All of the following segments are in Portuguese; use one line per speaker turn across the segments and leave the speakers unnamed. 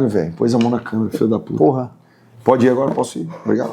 Caralho, velho. Pôs a mão na câmera, filho da puta.
Porra.
Pode ir agora? Posso ir? Obrigado.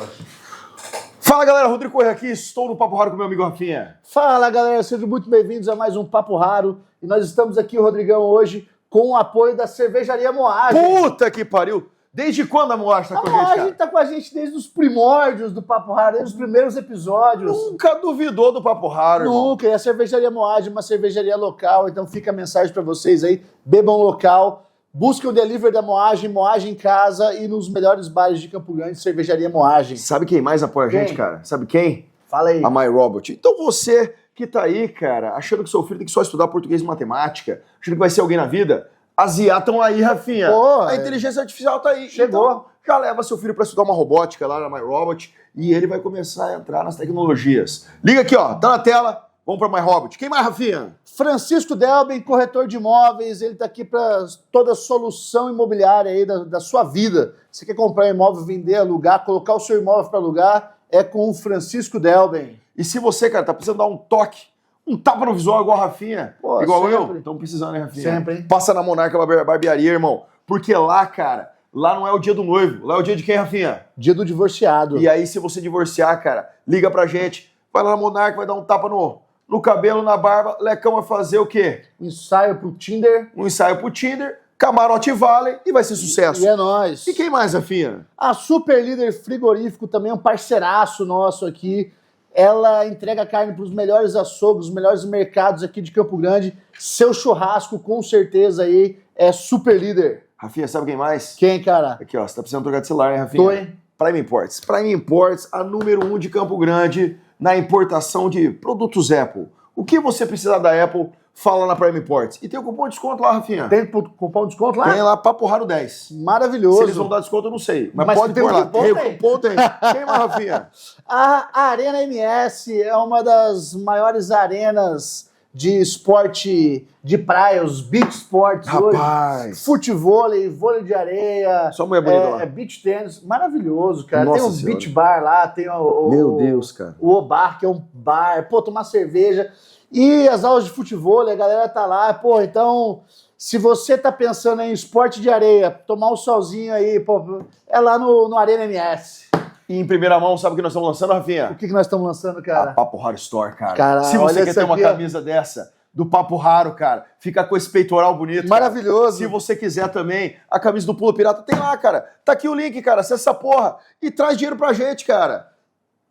Fala, galera. Rodrigo Corrêa aqui. Estou no Papo Raro com meu amigo Rafinha.
Fala, galera. Sejam muito bem-vindos a mais um Papo Raro. E nós estamos aqui, Rodrigão, hoje com o apoio da Cervejaria Moagem.
Puta que pariu. Desde quando a Moagem tá com a gente, cara?
A Moagem tá com a gente desde os primórdios do Papo Raro, desde os primeiros episódios.
Nunca duvidou do Papo Raro, irmão.
Nunca. E a Cervejaria Moagem, uma cervejaria local. Então fica a mensagem pra vocês aí. Bebam local. Busquem o delivery da Moagem, Moagem em casa e nos melhores bares de Campo Grande, Cervejaria Moagem.
Sabe quem mais apoia a gente, cara? Sabe quem?
Fala aí.
A MyRobot. Então você que tá aí, cara, achando que seu filho tem que só estudar português e matemática, achando que vai ser alguém na vida, as IA estão aí, Rafinha.
Pô,
a inteligência artificial tá aí.
Chegou.
Então, já leva seu filho para estudar uma robótica lá na MyRobot e ele vai começar a entrar nas tecnologias. Liga aqui, ó, tá na tela. Vamos para MyRobot. Quem mais, Rafinha?
Francisco Delben, corretor de imóveis, ele está aqui para toda a solução imobiliária aí da sua vida. Você quer comprar imóvel, vender, alugar, colocar o seu imóvel para alugar, é com o Francisco Delben.
E se você, cara, tá precisando dar um toque, um tapa no visual igual a Rafinha,
pô,
igual
sempre.
eu, estamos precisando, né, Rafinha?
Sempre, hein?
Passa na Monarca Barbearia, irmão. Porque lá, cara, lá não é o dia do noivo, lá é o dia de quem, Rafinha?
Dia do divorciado.
E aí, se você divorciar, cara, liga pra gente, vai lá na Monarca, vai dar um tapa no cabelo, na barba, Lecão vai fazer o quê?
Um ensaio pro Tinder.
Um ensaio pro Tinder, Camarote Valley e vai ser sucesso.
E é nóis.
E quem mais, Rafinha?
A Super Líder Frigorífico, também é um parceiraço nosso aqui. Ela entrega carne para os melhores açougues, os melhores mercados aqui de Campo Grande. Seu churrasco, com certeza, aí é Super Líder.
Rafinha, sabe quem mais?
Quem, cara?
Aqui, ó, você tá precisando trocar de celular, hein, Rafinha?
Tô, hein?
Prime Imports. Prime Imports, a número 1 de Campo Grande na importação de produtos Apple. O que você precisar da Apple, fala na Prime Imports. E tem o cupom de desconto lá, Rafinha.
Tem cupom de desconto lá?
Tem lá, Papo Raro 10.
Maravilhoso.
Se eles vão dar desconto, eu não sei. Mas pode
tem
pôr lá.
cupom,
Tem o
tem.
cupom, tem. Quem mais, Rafinha?
A Arena MS é uma das maiores arenas de esporte de praia, os beach sports
Rapaz.
hoje. Futevôlei, vôlei de areia.
Só mulher bonita lá.
Beach tênis. Maravilhoso, cara.
Nossa
tem um
Senhora.
beach bar lá, tem
Meu Deus, cara.
o O-Bar, que é um bar. Pô, tomar cerveja. E as aulas de futevôlei, a galera tá lá. Pô, então, se você tá pensando em esporte de areia, tomar um solzinho aí, pô, é lá no Arena MS.
E em primeira mão, sabe o que nós estamos lançando, Rafinha?
O que nós estamos lançando,
A
cara?
Papo Raro Store, cara.
Cara,
se
olha
você quer
essa
ter uma
aqui, ó.
camisa dessa, do Papo Raro, cara, fica com esse peitoral bonito.
Maravilhoso.
Cara. Se você quiser também, a camisa do Pula Pirata tem lá, cara. Tá aqui o link, cara. Acessa essa porra e traz dinheiro pra gente, cara.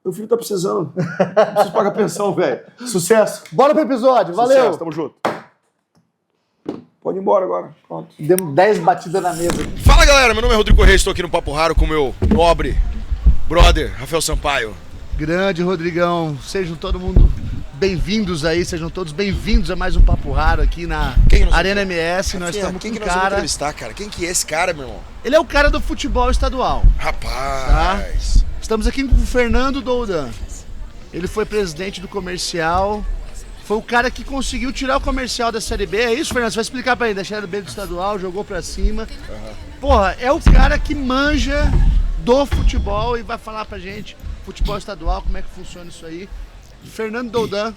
Meu filho tá precisando. Não preciso pagar pensão, velho. Sucesso.
Bora pro episódio, valeu!
Sucesso, tamo junto. Pode ir embora agora. Pronto.
Demos 10 batidas na mesa.
Fala, galera. Meu nome é Rodrigo Corrêa. Estou aqui no Papo Raro com o meu nobre brother, Rafael Sampaio.
Grande Rodrigão, sejam todo mundo bem-vindos aí, sejam todos bem-vindos a mais um Papo Raro aqui na Arena MS. Nós estamos com um
Quem que nós vamos
cara...
entrevistar, cara? Quem que é esse cara, meu irmão?
Ele é o cara do futebol estadual.
Rapaz.
Estamos aqui com o Fernando Doudan. Ele foi presidente do comercial. Foi o cara que conseguiu tirar o comercial da Série B. É isso, Fernando? Você vai explicar pra ele. Da Série B do estadual, jogou pra cima. Porra, é o cara que manja do futebol e vai falar pra gente futebol estadual, como é que funciona isso aí. Fernando Doudan,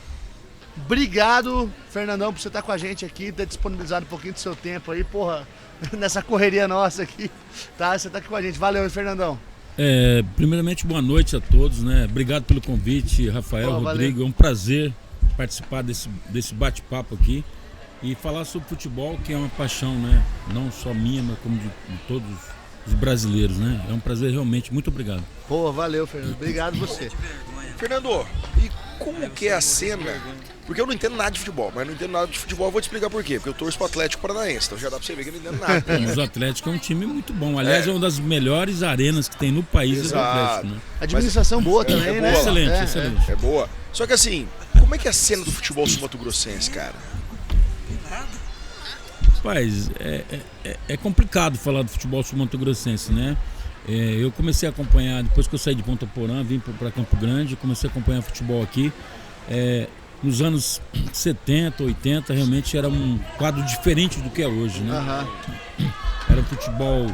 obrigado, Fernandão, por você estar com a gente aqui, ter disponibilizado um pouquinho do seu tempo aí, porra, nessa correria nossa aqui, tá? Você tá aqui com a gente. Valeu, Fernandão.
Primeiramente, boa noite a todos, né? Obrigado pelo convite, Rafael, Rodrigo.
Valeu.
É um prazer participar desse bate-papo aqui e falar sobre futebol, que é uma paixão, né? Não só minha, mas como de todos os brasileiros, né? É um prazer realmente. Muito obrigado.
Pô, valeu, Fernando. Obrigado você.
Fernando, e como que é a cena? Porque eu não entendo nada de futebol, mas não entendo nada de futebol, eu vou te explicar por quê. Porque eu torço pro Atlético Paranaense, então já dá pra você ver que eu não entendo nada.
Mas o Atlético é um time muito bom. Aliás, é uma das melhores arenas que tem no país.
Exato.
É o Atlético, né?
Administração boa também,
é
né?
boa.
Excelente, excelente.
É boa. Só que assim, como é que é a cena do futebol sul-mato-grossense, cara?
Rapaz, é complicado falar do futebol sul-mato-grossense, né? Eu comecei a acompanhar, depois que eu saí de Ponta Porã, vim para Campo Grande, comecei a acompanhar futebol aqui. Nos anos 70, 80, realmente era um quadro diferente do que é hoje, né? Era um futebol...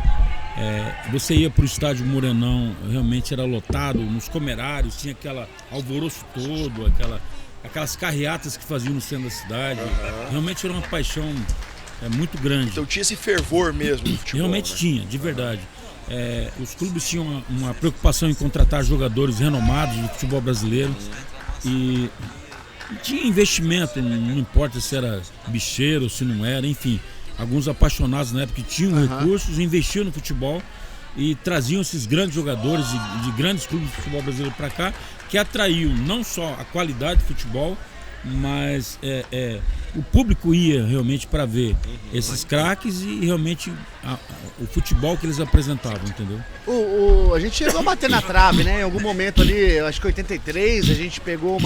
você ia para o estádio Morenão, realmente era lotado, nos comerários, tinha aquele alvoroço todo, aquelas carreatas que faziam no centro da cidade. Realmente era uma paixão muito grande.
Então tinha esse fervor mesmo no futebol.
Realmente
né?
tinha, de verdade. Os clubes tinham uma preocupação em contratar jogadores renomados do futebol brasileiro e tinha investimento, não importa se era bicheiro ou se não era, enfim. Alguns apaixonados na época que tinham recursos, investiam no futebol e traziam esses grandes jogadores de grandes clubes de futebol brasileiro para cá, que atraíam não só a qualidade do futebol, mas o público ia realmente para ver esses craques e realmente o futebol que eles apresentavam, entendeu?
A gente chegou a bater na trave, né? Em algum momento ali, acho que 83, a gente pegou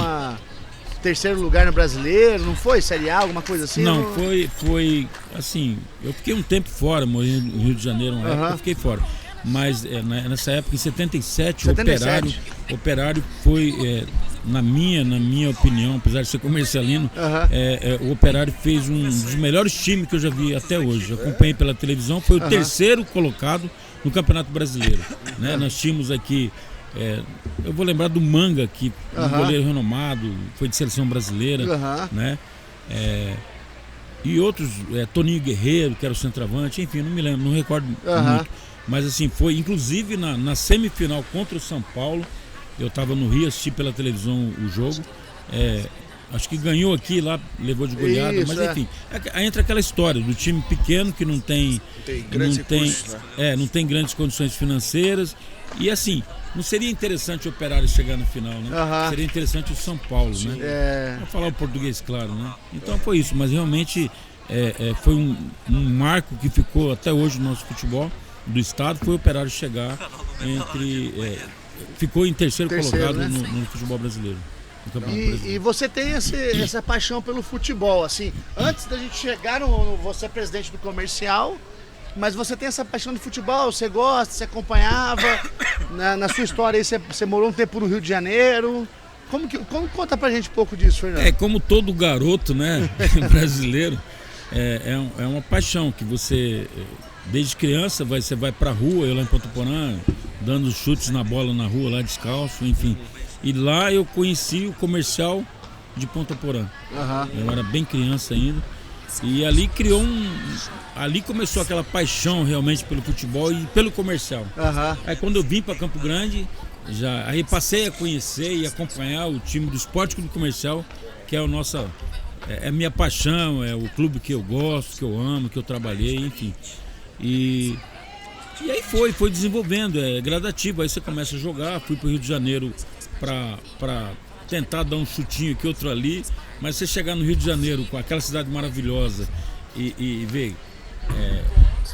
terceiro lugar no Brasileiro, não foi? Série A, alguma coisa assim?
Não, foi assim, eu fiquei um tempo fora, morei no Rio de Janeiro, uma época eu fiquei fora. Mas nessa época, em 77, o Operário foi, na minha opinião, apesar de ser comercialino, o Operário fez um dos melhores times que eu já vi até hoje. Eu acompanhei pela televisão, foi o terceiro colocado no Campeonato Brasileiro. Né? Nós tínhamos aqui, eu vou lembrar do Manga, que um goleiro renomado, foi de seleção brasileira, né? E outros, Toninho Guerreiro, que era o centroavante, enfim, não me lembro, não recordo muito. Mas assim, foi inclusive na semifinal contra o São Paulo, eu estava no Rio, assisti pela televisão o jogo, acho que ganhou aqui, lá levou de goleada, mas enfim, entra aquela história do time pequeno que não tem grandes condições financeiras, e assim, não seria interessante o Operário chegar na final, né? Seria interessante o São Paulo, né? Vou falar o português, claro, né? Então foi isso, mas realmente foi um marco que ficou até hoje no nosso futebol do estado, foi o Operário chegar ficou em terceiro colocado, né? no futebol brasileiro.
E você tem essa paixão pelo futebol, assim, antes da gente chegar você é presidente do comercial, mas você tem essa paixão do futebol, você gosta, você acompanhava, na sua história aí você morou um tempo no Rio de Janeiro, conta pra gente um pouco disso, Fernando?
Como todo garoto, né, brasileiro, é uma paixão que você, desde criança, você vai pra rua, eu lá em Ponta Porã, dando chutes na bola na rua, lá descalço, enfim. E lá eu conheci o comercial de Ponta Porã. Eu era bem criança ainda. E ali ali começou aquela paixão realmente pelo futebol e pelo comercial. Aí quando eu vim para Campo Grande, aí passei a conhecer e acompanhar o time do Esporte Clube Comercial, que é a minha paixão, é o clube que eu gosto, que eu amo, que eu trabalhei, enfim. E aí foi desenvolvendo, é gradativo, aí você começa a jogar, fui para o Rio de Janeiro para tentar dar um chutinho aqui, outro ali, mas você chegar no Rio de Janeiro com aquela cidade maravilhosa e ver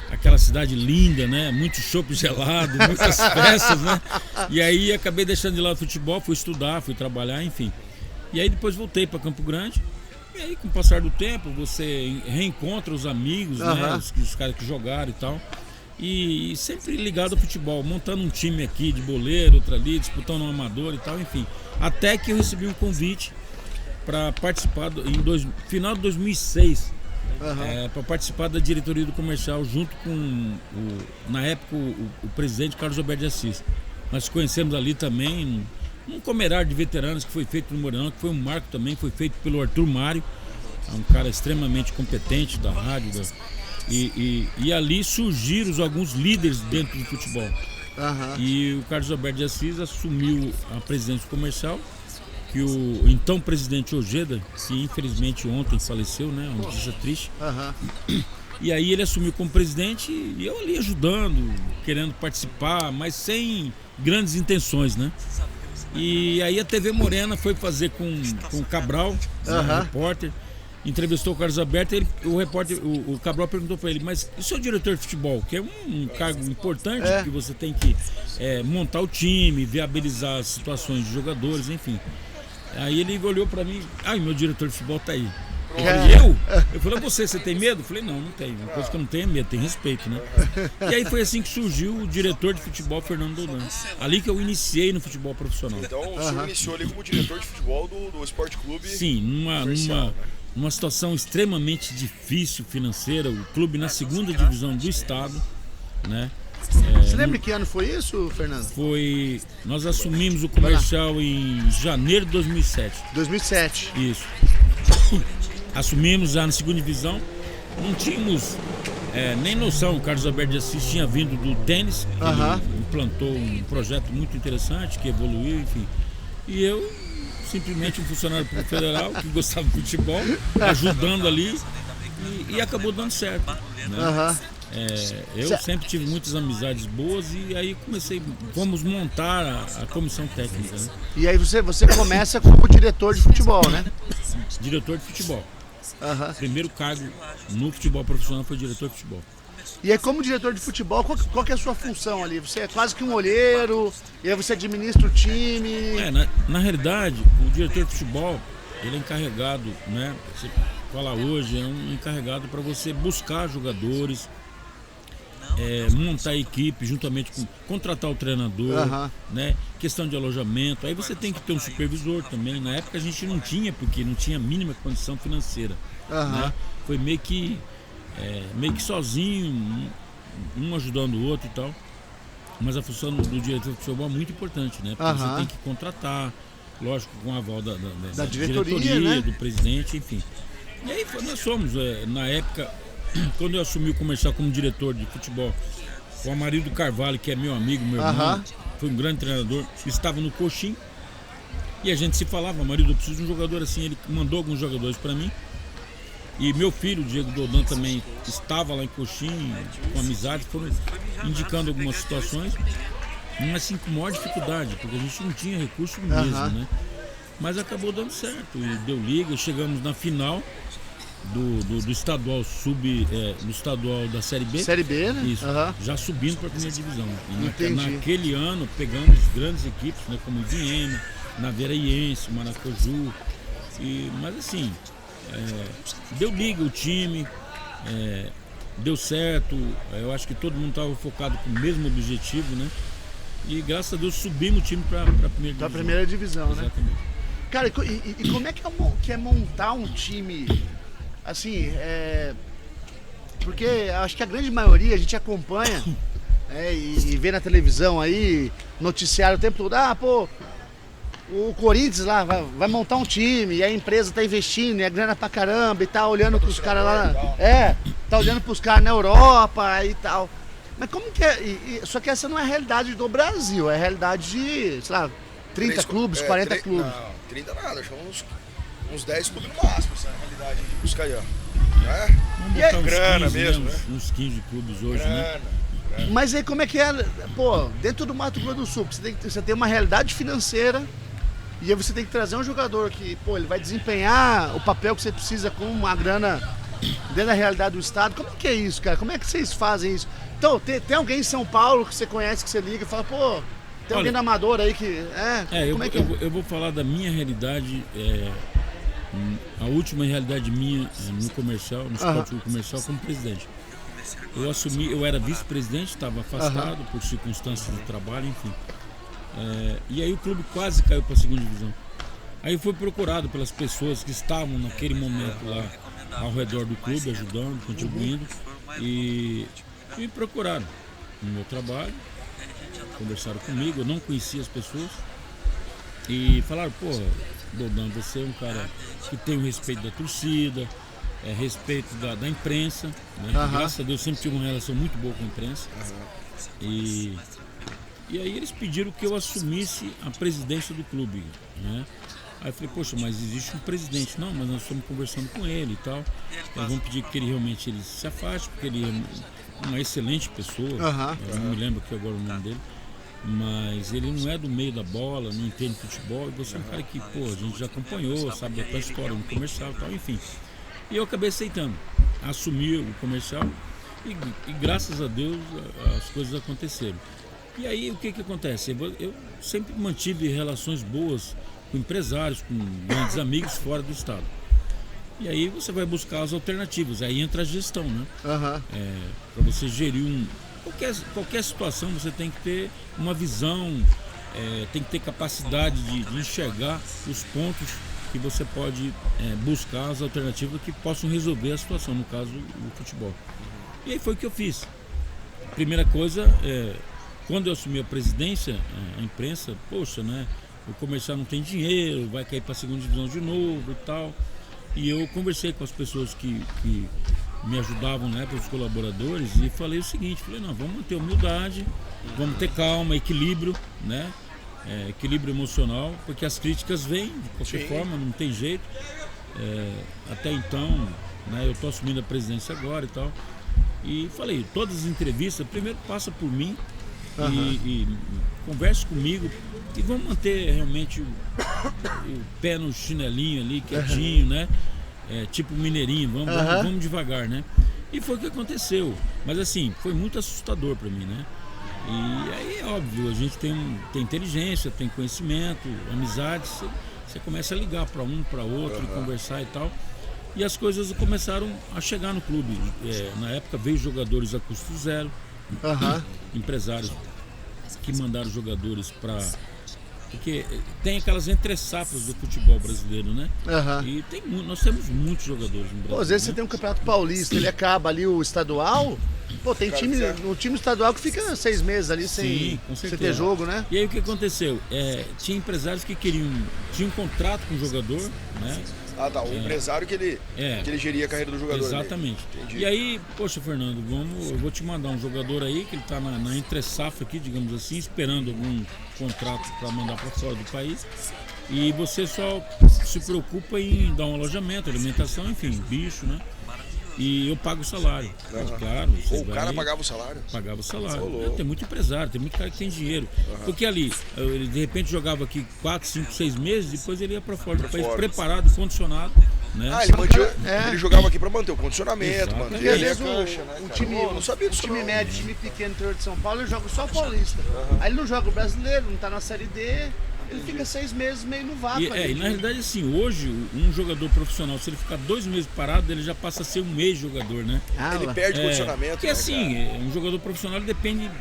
aquela cidade linda, né? Muito chopp gelado, muitas festas, né? E aí acabei deixando de lado o futebol, fui estudar, fui trabalhar, enfim. E aí depois voltei para Campo Grande. E aí, com o passar do tempo, você reencontra os amigos, né? Os caras que jogaram e tal. E sempre ligado ao futebol, montando um time aqui de boleiro, outro ali, disputando um amador e tal, enfim. Até que eu recebi um convite para participar, final de 2006, para participar da diretoria do comercial, junto com, na época, o presidente Carlos Alberto de Assis. Nós conhecemos ali também um comerário de veteranos que foi feito no Morenão, que foi um marco também, foi feito pelo Arthur Mário, um cara extremamente competente da rádio, e ali surgiram alguns líderes dentro do futebol. E o Carlos Alberto de Assis assumiu a presidência comercial, que o então presidente Ojeda, que infelizmente ontem faleceu, né, uma notícia triste. E aí ele assumiu como presidente e eu ali ajudando, querendo participar, mas sem grandes intenções, né? E aí a TV Morena foi fazer com o Cabral, repórter, entrevistou o Carlos Alberto, o Cabral perguntou para ele, mas e o seu diretor de futebol, que é um cargo importante, que você tem que montar o time, viabilizar as situações de jogadores, enfim. Aí ele olhou para mim, meu diretor de futebol tá aí. Eu falei, você tem medo? Eu falei, não tenho. Uma coisa que eu não tenho é medo, tem respeito, né? E aí foi assim que surgiu o diretor de futebol, Fernando Doudan. Ali que eu iniciei no futebol profissional.
Então o senhor iniciou ali como diretor de futebol do Esporte Clube.
Sim, numa situação extremamente difícil financeira, o clube na segunda divisão do estado, né?
Você lembra que ano foi isso, Fernando?
Nós assumimos o comercial em janeiro de 2007.
2007.
Isso. Assumimos já na segunda divisão não tínhamos nem noção. O Carlos Alberto de Assis tinha vindo do tênis, ele implantou um projeto muito interessante que evoluiu, enfim. E eu, simplesmente um funcionário público federal que gostava de futebol, ajudando ali, e acabou dando certo, né? Eu sempre tive muitas amizades boas e aí vamos montar a comissão técnica, né?
E aí você começa como diretor de futebol, né?
Diretor de futebol. Primeiro cargo no futebol profissional foi diretor de futebol.
E aí, como diretor de futebol, qual que é a sua função ali? Você é quase que um olheiro, e aí você administra o time?
Na realidade, o diretor de futebol, ele é encarregado, né? Você fala hoje, é um encarregado para você buscar jogadores, montar a equipe juntamente com contratar o treinador, né? Questão de alojamento. Aí você tem que ter um supervisor também. Na época a gente não tinha, porque não tinha a mínima condição financeira, né? Foi meio que sozinho, um ajudando o outro e tal. Mas a função do diretor de futebol é muito importante, né? Porque você tem que contratar, lógico, com o aval da diretoria, né? Do presidente, enfim. E aí nós fomos, na época, quando eu assumi o comercial como diretor de futebol, o Amarildo Carvalho, que é meu amigo, meu irmão, foi um grande treinador, estava no Coxim. E a gente se falava, Amarildo, eu preciso de um jogador assim. Ele mandou alguns jogadores para mim. E meu filho, o Diego Dodan, também estava lá em Coxim, com amizade, foram indicando algumas situações, mas assim, com maior dificuldade, porque a gente não tinha recurso mesmo, né? Mas acabou dando certo, e deu liga, chegamos na final do estadual no estadual da Série B.
Série B, né?
Isso, já subindo para a primeira divisão. E naquele ano pegamos grandes equipes, né, como o Viena, Naveraense, Maracaju, mas assim... deu liga o time, deu certo. Eu acho que todo mundo estava focado com o mesmo objetivo, né? E graças a Deus subimos o time para a primeira divisão.
Exatamente. Né? Cara, e como é que é montar um time assim? Porque acho que a grande maioria a gente acompanha e vê na televisão aí, noticiário o tempo todo. O Corinthians lá vai montar um time e a empresa tá investindo, é grana pra caramba e tá olhando pros caras lá. Tá olhando pros caras na Europa e tal. Mas como que é? Só que essa não é a realidade do Brasil, é a realidade de, sei lá, 30 clubes, 40 clubes.
Não, 30 nada, acho que uns 10 clubes no máximo, essa é a realidade de buscar aí, ó.
Vamos botar uns
grana
15,
mesmo,
né? Uns 15 clubes hoje, né?
Mas aí como é que é, dentro do Mato Grosso do Sul, você tem uma realidade financeira. E aí você tem que trazer um jogador que, ele vai desempenhar o papel que você precisa com uma grana dentro da realidade do estado. Como que é isso, cara? Como é que vocês fazem isso? Então, tem alguém em São Paulo que você conhece, que você liga e fala, tem alguém na Amador aí que...
Eu vou falar da minha realidade, a última realidade minha no comercial, no esporte comercial como presidente. Eu assumi, eu era vice-presidente, estava afastado por circunstâncias de trabalho, enfim. E aí o clube quase caiu para a segunda divisão. Aí foi procurado pelas pessoas que estavam naquele momento lá ao redor do clube, ajudando, contribuindo, e me procuraram no meu trabalho, conversaram comigo, eu não conhecia as pessoas, e falaram, Dodan, você é um cara que tem o respeito da torcida, respeito da imprensa, né? Graças a Deus sempre tive uma relação muito boa com a imprensa. E aí eles pediram que eu assumisse a presidência do clube, né? Aí eu falei, mas existe um presidente. Não, mas nós estamos conversando com ele e tal. Nós vamos pedir que ele realmente se afaste, porque ele é uma excelente pessoa. Eu não me lembro aqui agora o nome dele. Mas ele não é do meio da bola, não entende futebol. E você é um cara que, a gente já acompanhou, sabe da tua história no comercial e tal, enfim. E eu acabei aceitando. Assumi o comercial e graças a Deus as coisas aconteceram. E aí o que acontece? Eu sempre mantive relações boas com empresários, com grandes amigos fora do estado. E aí você vai buscar as alternativas, aí entra a gestão, né? Para você gerir qualquer situação, você tem que ter uma visão, tem que ter capacidade de enxergar os pontos que você pode buscar as alternativas que possam resolver a situação, no caso o futebol. E aí foi o que eu fiz. Primeira coisa, quando eu assumi a presidência, a imprensa, né? O comercial não tem dinheiro, vai cair para a segunda divisão de novo e tal. E eu conversei com as pessoas que me ajudavam, né, para os colaboradores, e falei o seguinte, não, vamos manter humildade, vamos ter calma, equilíbrio, né? Equilíbrio emocional, porque as críticas vêm de qualquer forma, não tem jeito. Até então, né, eu estou assumindo a presidência agora e tal. E falei, todas as entrevistas, primeiro passa por mim e converse comigo e vamos manter realmente o pé no chinelinho ali, quietinho, né? Tipo mineirinho, vamos devagar, né? E foi o que aconteceu. Mas assim, foi muito assustador para mim, né? E aí é óbvio, a gente tem inteligência, tem conhecimento, amizade, você começa a ligar para um, para outro, e conversar e tal. E as coisas começaram a chegar no clube. Na época veio jogadores a custo zero, empresários que mandaram jogadores para... Porque tem aquelas entre-safras do futebol brasileiro, né? E nós temos muitos jogadores no Brasil.
Pô, às vezes
né?
você tem um campeonato paulista, ele acaba ali o estadual. Pô, tem um time estadual que fica 6 meses ali sem ter jogo, né?
E aí o que aconteceu? Tinha empresários que tinham um contrato com o jogador, né?
Ah, tá. O empresário que ele geria a carreira do jogador.
Exatamente. E aí, poxa, Fernando, eu vou te mandar um jogador aí que ele tá na entre-safra aqui, digamos assim, esperando algum contrato para mandar para fora do país. E você só se preocupa em dar um alojamento, alimentação, enfim, bicho, né? E eu pago o salário. Claro.
O cara pagava o salário?
Pagava o salário. Tem muito empresário, tem muito cara que tem dinheiro. Porque ali, ele de repente jogava aqui 4, 5, 6 meses, depois ele ia para fora do país, preparado, condicionado. Né?
Ele jogava aqui para manter o condicionamento,
manter a
cancha,
né? Um time,
não sabia disso,
time médio, time pequeno do interior de São Paulo, ele joga só o Paulista. Aí ele não joga o brasileiro, não tá na Série D. Ele fica 6 meses meio no vácuo.
E na realidade, assim, hoje, um jogador profissional, se ele ficar 2 meses parado, ele já passa a ser um mês jogador, né?
Ele perde condicionamento.
Porque assim, um jogador profissional ele depende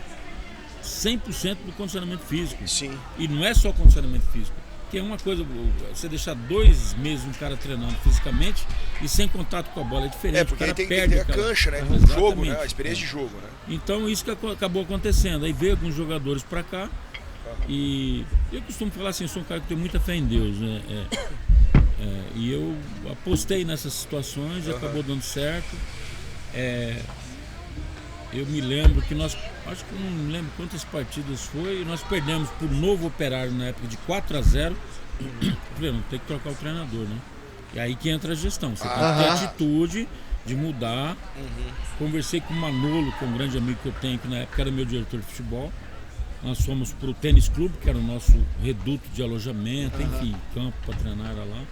100% do condicionamento físico.
Sim.
E não é só condicionamento físico. Que é uma coisa, você deixar 2 meses um cara treinando fisicamente e sem contato com a bola é diferente.
Porque
o cara
aí tem que
perde
ter a cancha, né? O jogo, né? A experiência de jogo, né?
Então isso que acabou acontecendo. Aí veio alguns jogadores pra cá. E eu costumo falar assim, eu sou um cara que tem muita fé em Deus, né? E eu apostei nessas situações e acabou dando certo. Eu me lembro que nós, acho que não me lembro quantas partidas foi, nós perdemos por Novo Operário na época de 4-0. Eu falei, não, tem que trocar o treinador, né? E aí que entra a gestão, você tem que ter atitude de mudar. Conversei com o Manolo, que é um grande amigo que eu tenho, que na época era meu diretor de futebol. Nós fomos para o tênis clube, que era o nosso reduto de alojamento, enfim, campo para treinar lá.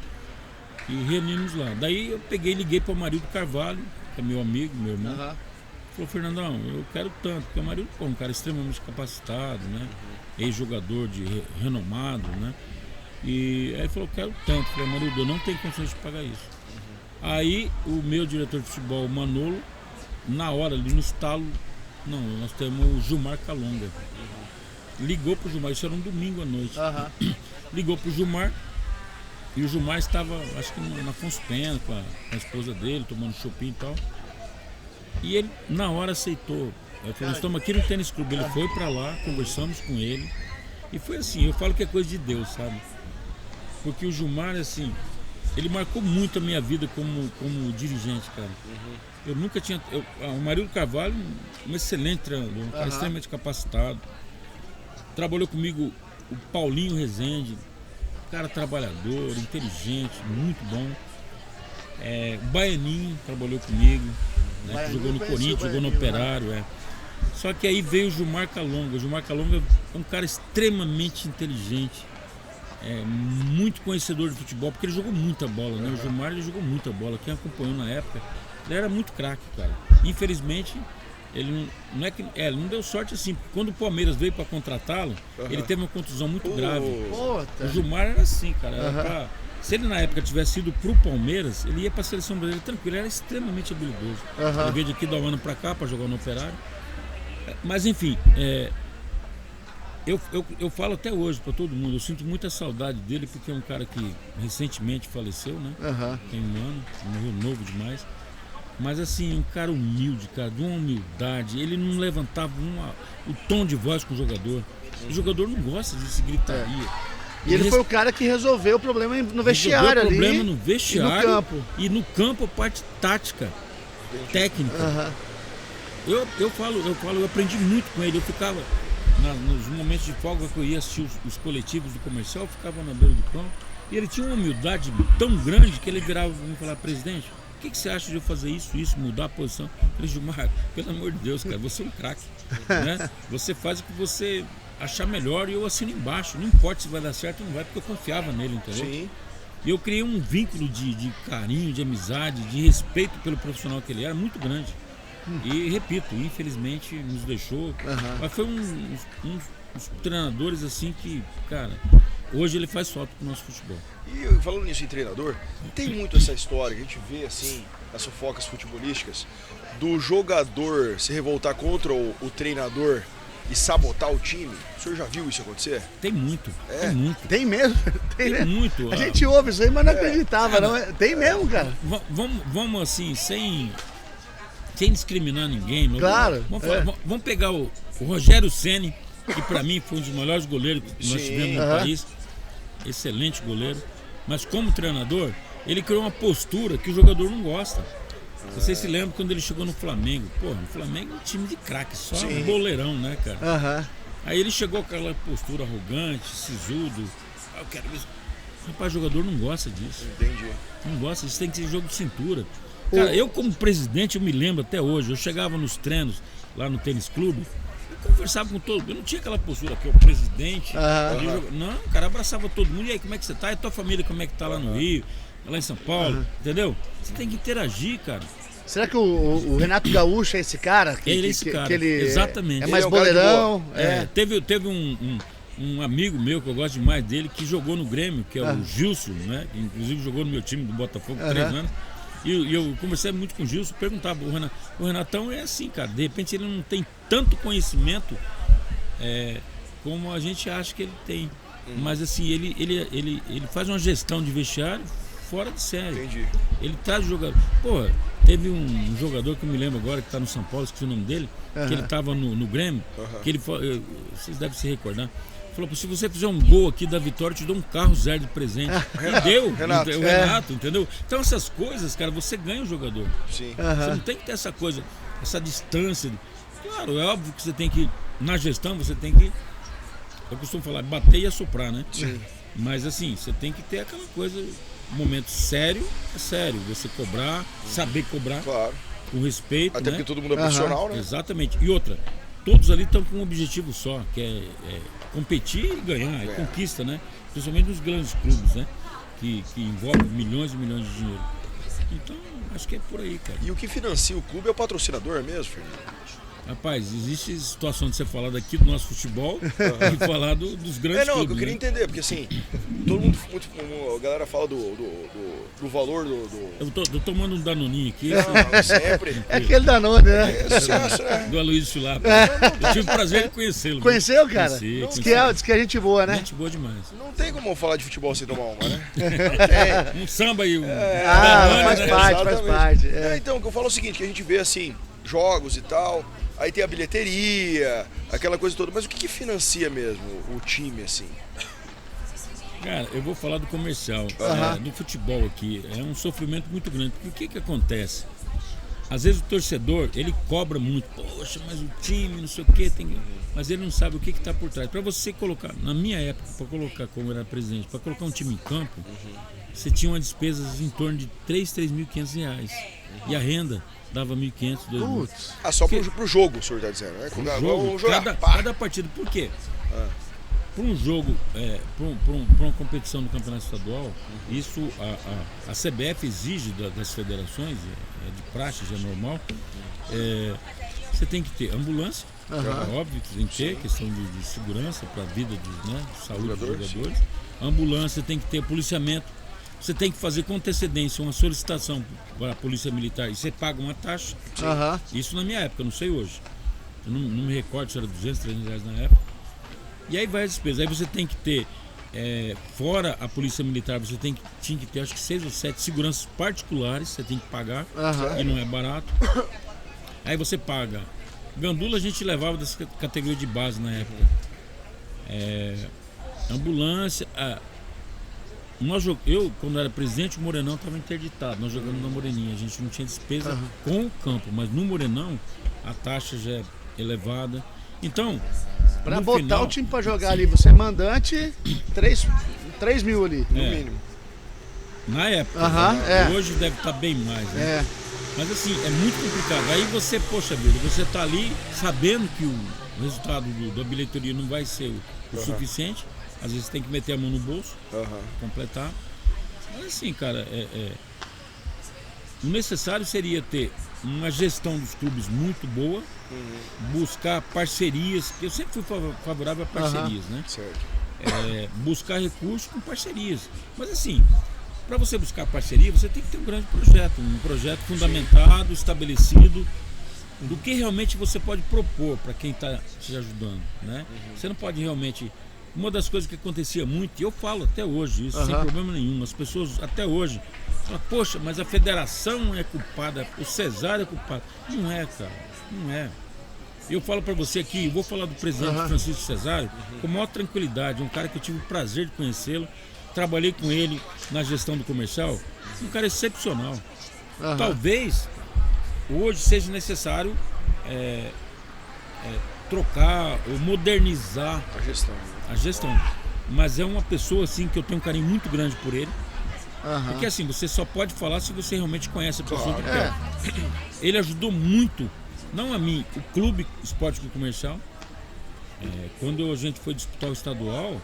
E reunimos lá. Daí eu peguei e liguei para o Amarildo Carvalho, que é meu amigo, meu irmão. Falou, Fernandão, eu quero tanto, porque o Amarildo é um cara extremamente capacitado, né? Ex-jogador renomado, né? E aí ele falou, quero tanto. Falei, Amarildo, eu não tenho condições de pagar isso. Aí o meu diretor de futebol, o Manolo, na hora ali no estalo, não, nós temos o Gilmar Calonga. Ligou pro Gilmar, isso era um domingo à noite. Ligou pro Gilmar e o Gilmar estava, acho que na Afonso Pena com a esposa dele, tomando shopping e tal. E ele na hora aceitou. Eu falei, nós estamos aqui no tênis clube. Ele foi para lá, conversamos com ele. E foi assim, eu falo que é coisa de Deus, sabe? Porque o Gilmar, assim, ele marcou muito a minha vida como dirigente, cara. Eu nunca tinha... o Amarildo Carvalho, um excelente treinador, um cara extremamente capacitado. Trabalhou comigo o Paulinho Rezende, cara trabalhador, inteligente, muito bom. O Baianinho trabalhou comigo, né, que jogou no Corinthians, jogou no Operário. Só que aí veio o Gilmar Calonga. O Gilmar Calonga é um cara extremamente inteligente, muito conhecedor de futebol, porque ele jogou muita bola, né? O Gilmar, ele jogou muita bola. Quem acompanhou na época, ele era muito craque, cara. Infelizmente, ele não é que ele não deu sorte assim, porque quando o Palmeiras veio para contratá-lo, ele teve uma contusão muito grave. O Gilmar era assim, cara. Se ele na época tivesse ido pro Palmeiras, ele ia para a seleção brasileira tranquilo, ele era extremamente habilidoso. Ele veio daqui da ano para cá para jogar no Operário. Mas enfim, eu falo até hoje para todo mundo, eu sinto muita saudade dele, porque é um cara que recentemente faleceu, né? Tem um ano, morreu novo demais. Mas assim, um cara humilde, cara, de uma humildade. Ele não levantava o tom de voz com o jogador. O jogador não gosta de gritaria.
E ele foi o cara que resolveu o problema no vestiário ali.
O problema no vestiário
e no campo.
E no campo a parte tática. técnica. Eu falo, eu aprendi muito com ele. Eu ficava, nos momentos de folga que eu ia assistir os coletivos do comercial, eu ficava na beira do campo. E ele tinha uma humildade tão grande que ele virava para mim e falava: presidente, o que você acha de eu fazer isso, mudar a posição? Eu falei: Gilmar, pelo amor de Deus, cara, você é um craque. Né? Você faz o que você achar melhor e eu assino embaixo. Não importa se vai dar certo ou não vai, porque eu confiava nele, entendeu?
Sim.
E eu criei um vínculo de carinho, de amizade, de respeito pelo profissional que ele era, muito grande. E repito, infelizmente nos deixou. Mas foi uns treinadores assim que, cara, hoje ele faz falta pro nosso futebol.
E falando nisso em treinador, tem muito essa história que a gente vê assim, nas fofocas futebolísticas, do jogador se revoltar contra o treinador e sabotar o time. O senhor já viu isso acontecer?
Tem muito, tem muito.
Tem mesmo?
Tem muito.
A gente ouve isso aí, mas não acreditava, não. Tem mesmo, cara.
Vamos assim, sem discriminar ninguém.
Claro.
Vamos pegar o Rogério Ceni, que pra mim foi um dos melhores goleiros que nós tivemos no país. Excelente goleiro. Mas como treinador, ele criou uma postura que o jogador não gosta. Vocês se lembram quando ele chegou no Flamengo? Pô, no Flamengo é um time de craque, só um boleirão, né, cara? Aí ele chegou com aquela postura arrogante, sisudo. Eu quero ver. Rapaz, o jogador não gosta disso.
Entendi.
Não gosta, isso tem que ser jogo de cintura. Cara, eu como presidente, eu me lembro até hoje, eu chegava nos treinos lá no tênis clube, eu conversava com todo mundo, eu não tinha aquela postura aqui, o presidente. Não, o cara abraçava todo mundo. E aí, como é que você tá? E a tua família, como é que tá lá no Rio, lá em São Paulo, entendeu? Você tem que interagir, cara.
Será que o Renato Gaúcho é esse cara?
Ele é esse cara,
que ele
exatamente.
É mais
Ele é um cara de
boleirão.
Teve um amigo meu que eu gosto demais dele, que jogou no Grêmio, que é o Gilson, né? Que inclusive jogou no meu time do Botafogo 3 anos. E eu conversei muito com o Gilson, perguntava: o Renatão é assim, cara, de repente ele não tem tanto conhecimento como a gente acha que ele tem. Mas assim, ele faz uma gestão de vestiário fora de série.
Entendi.
Ele traz o jogador. Pô, teve um jogador que eu me lembro agora, que tá no São Paulo, esqueci o nome dele, que ele tava no Grêmio, que ele vocês devem se recordar. Falou: se você fizer um gol aqui da vitória, eu te dou um carro zero de presente. E deu, o Renato, entendeu? Então essas coisas, cara, você ganha o jogador.
Sim.
Você não tem que ter essa coisa, essa distância. Claro, é óbvio que você tem que, na gestão, você tem que, eu costumo falar, bater e assoprar, né?
Sim.
Mas assim, você tem que ter aquela coisa, momento sério, é sério. Você cobrar, saber cobrar,
Claro.
com respeito,
Até
né?
porque todo mundo é profissional, né?
Exatamente. E outra, todos ali estão com um objetivo só, que é competir e ganhar, é conquista, né? Principalmente nos grandes clubes, né? Que envolvem milhões e milhões de dinheiro. Então, acho que é por aí, cara.
E o que financia o clube é o patrocinador mesmo, Fernando?
Rapaz, existe situação de você falar daqui do nosso futebol e falar dos grandes
Não,
clubes.
eu queria
né?
entender, porque assim, todo mundo, a galera fala do valor do...
Eu tô tomando um Danoninho aqui,
Não, sempre.
É aquele Danone, né?
É sucesso, né?
do Aloysio Chulapa. Eu tive o prazer de conhecê-lo. viu?
Conheceu, cara?
Conheci.
Diz que é gente boa, né?
Gente boa demais.
Não tem como falar de futebol sem tomar uma, né?
Um samba aí,
Faz
né?
parte, faz parte.
Então, o que eu falo é o seguinte, que a gente vê assim, jogos e tal, aí tem a bilheteria, aquela coisa toda, mas o que financia mesmo o time, assim?
Cara, eu vou falar do comercial, do futebol aqui. É um sofrimento muito grande. Porque o que acontece? Às vezes o torcedor, ele cobra muito. Poxa, mas o time, não sei o quê, tem... mas ele não sabe o que está por trás. Para você colocar, na minha época, para colocar, como eu era presidente, para colocar um time em campo, você tinha uma despesa em torno de R$3.500. E a renda dava 1.500, 2.000.
Só pro jogo, o senhor está dizendo, né?
Jogo, cada partida. Por quê? Para um jogo, para uma competição do campeonato estadual, isso a CBF exige das federações, de praxe, já é normal, você tem que ter ambulância, é óbvio que tem que ter, questão de segurança para a vida, de saúde dos jogadores. Ambulância, tem que ter policiamento, você tem que fazer com antecedência uma solicitação para a polícia militar e você paga uma taxa. Isso na minha época, eu não sei hoje. Eu não me recordo se era R$200, R$300 na época. E aí vai as despesas. Aí você tem que ter, fora a polícia militar, você tinha que ter acho que 6 ou 7 seguranças particulares, você tem que pagar, e não é barato. Aí você paga. Gandula a gente levava dessa categoria de base na época. Ambulância. Eu, quando era presidente, o Morenão estava interditado. Nós jogamos na Moreninha. A gente não tinha despesa com o campo, mas no Morenão a taxa já é elevada. Então,
pra botar o time pra jogar ali, você é mandante, 3 mil ali,
no mínimo.
Na época, hoje deve estar bem mais, né? Mas assim, é muito complicado. Aí você, poxa vida, você tá ali sabendo que o resultado da bilheteria não vai ser o suficiente. Às vezes tem que meter a mão no bolso, completar. Mas assim, cara, o necessário seria ter uma gestão dos clubes muito boa, buscar parcerias, que eu sempre fui favorável a parcerias, né?
Certo.
Buscar recursos com parcerias. Mas assim, para você buscar parceria, você tem que ter um projeto fundamentado, estabelecido, do que realmente você pode propor para quem está te ajudando, né? Você não pode realmente... Uma das coisas que acontecia muito, e eu falo até hoje isso, sem problema nenhum, as pessoas até hoje falam, poxa, mas a federação é culpada, o Cesário é culpado. Não é, cara, não é. Eu falo para você aqui, vou falar do presidente Francisco Cesário com a maior tranquilidade, um cara que eu tive o prazer de conhecê-lo, trabalhei com ele na gestão do comercial, um cara excepcional. Talvez hoje seja necessário trocar ou modernizar a gestão. Mas é uma pessoa assim que eu tenho um carinho muito grande por ele. Porque assim, você só pode falar se você realmente conhece a pessoa de perto. Ele ajudou muito, não a mim, o Clube Esporte Clube Comercial. Quando a gente foi disputar o estadual,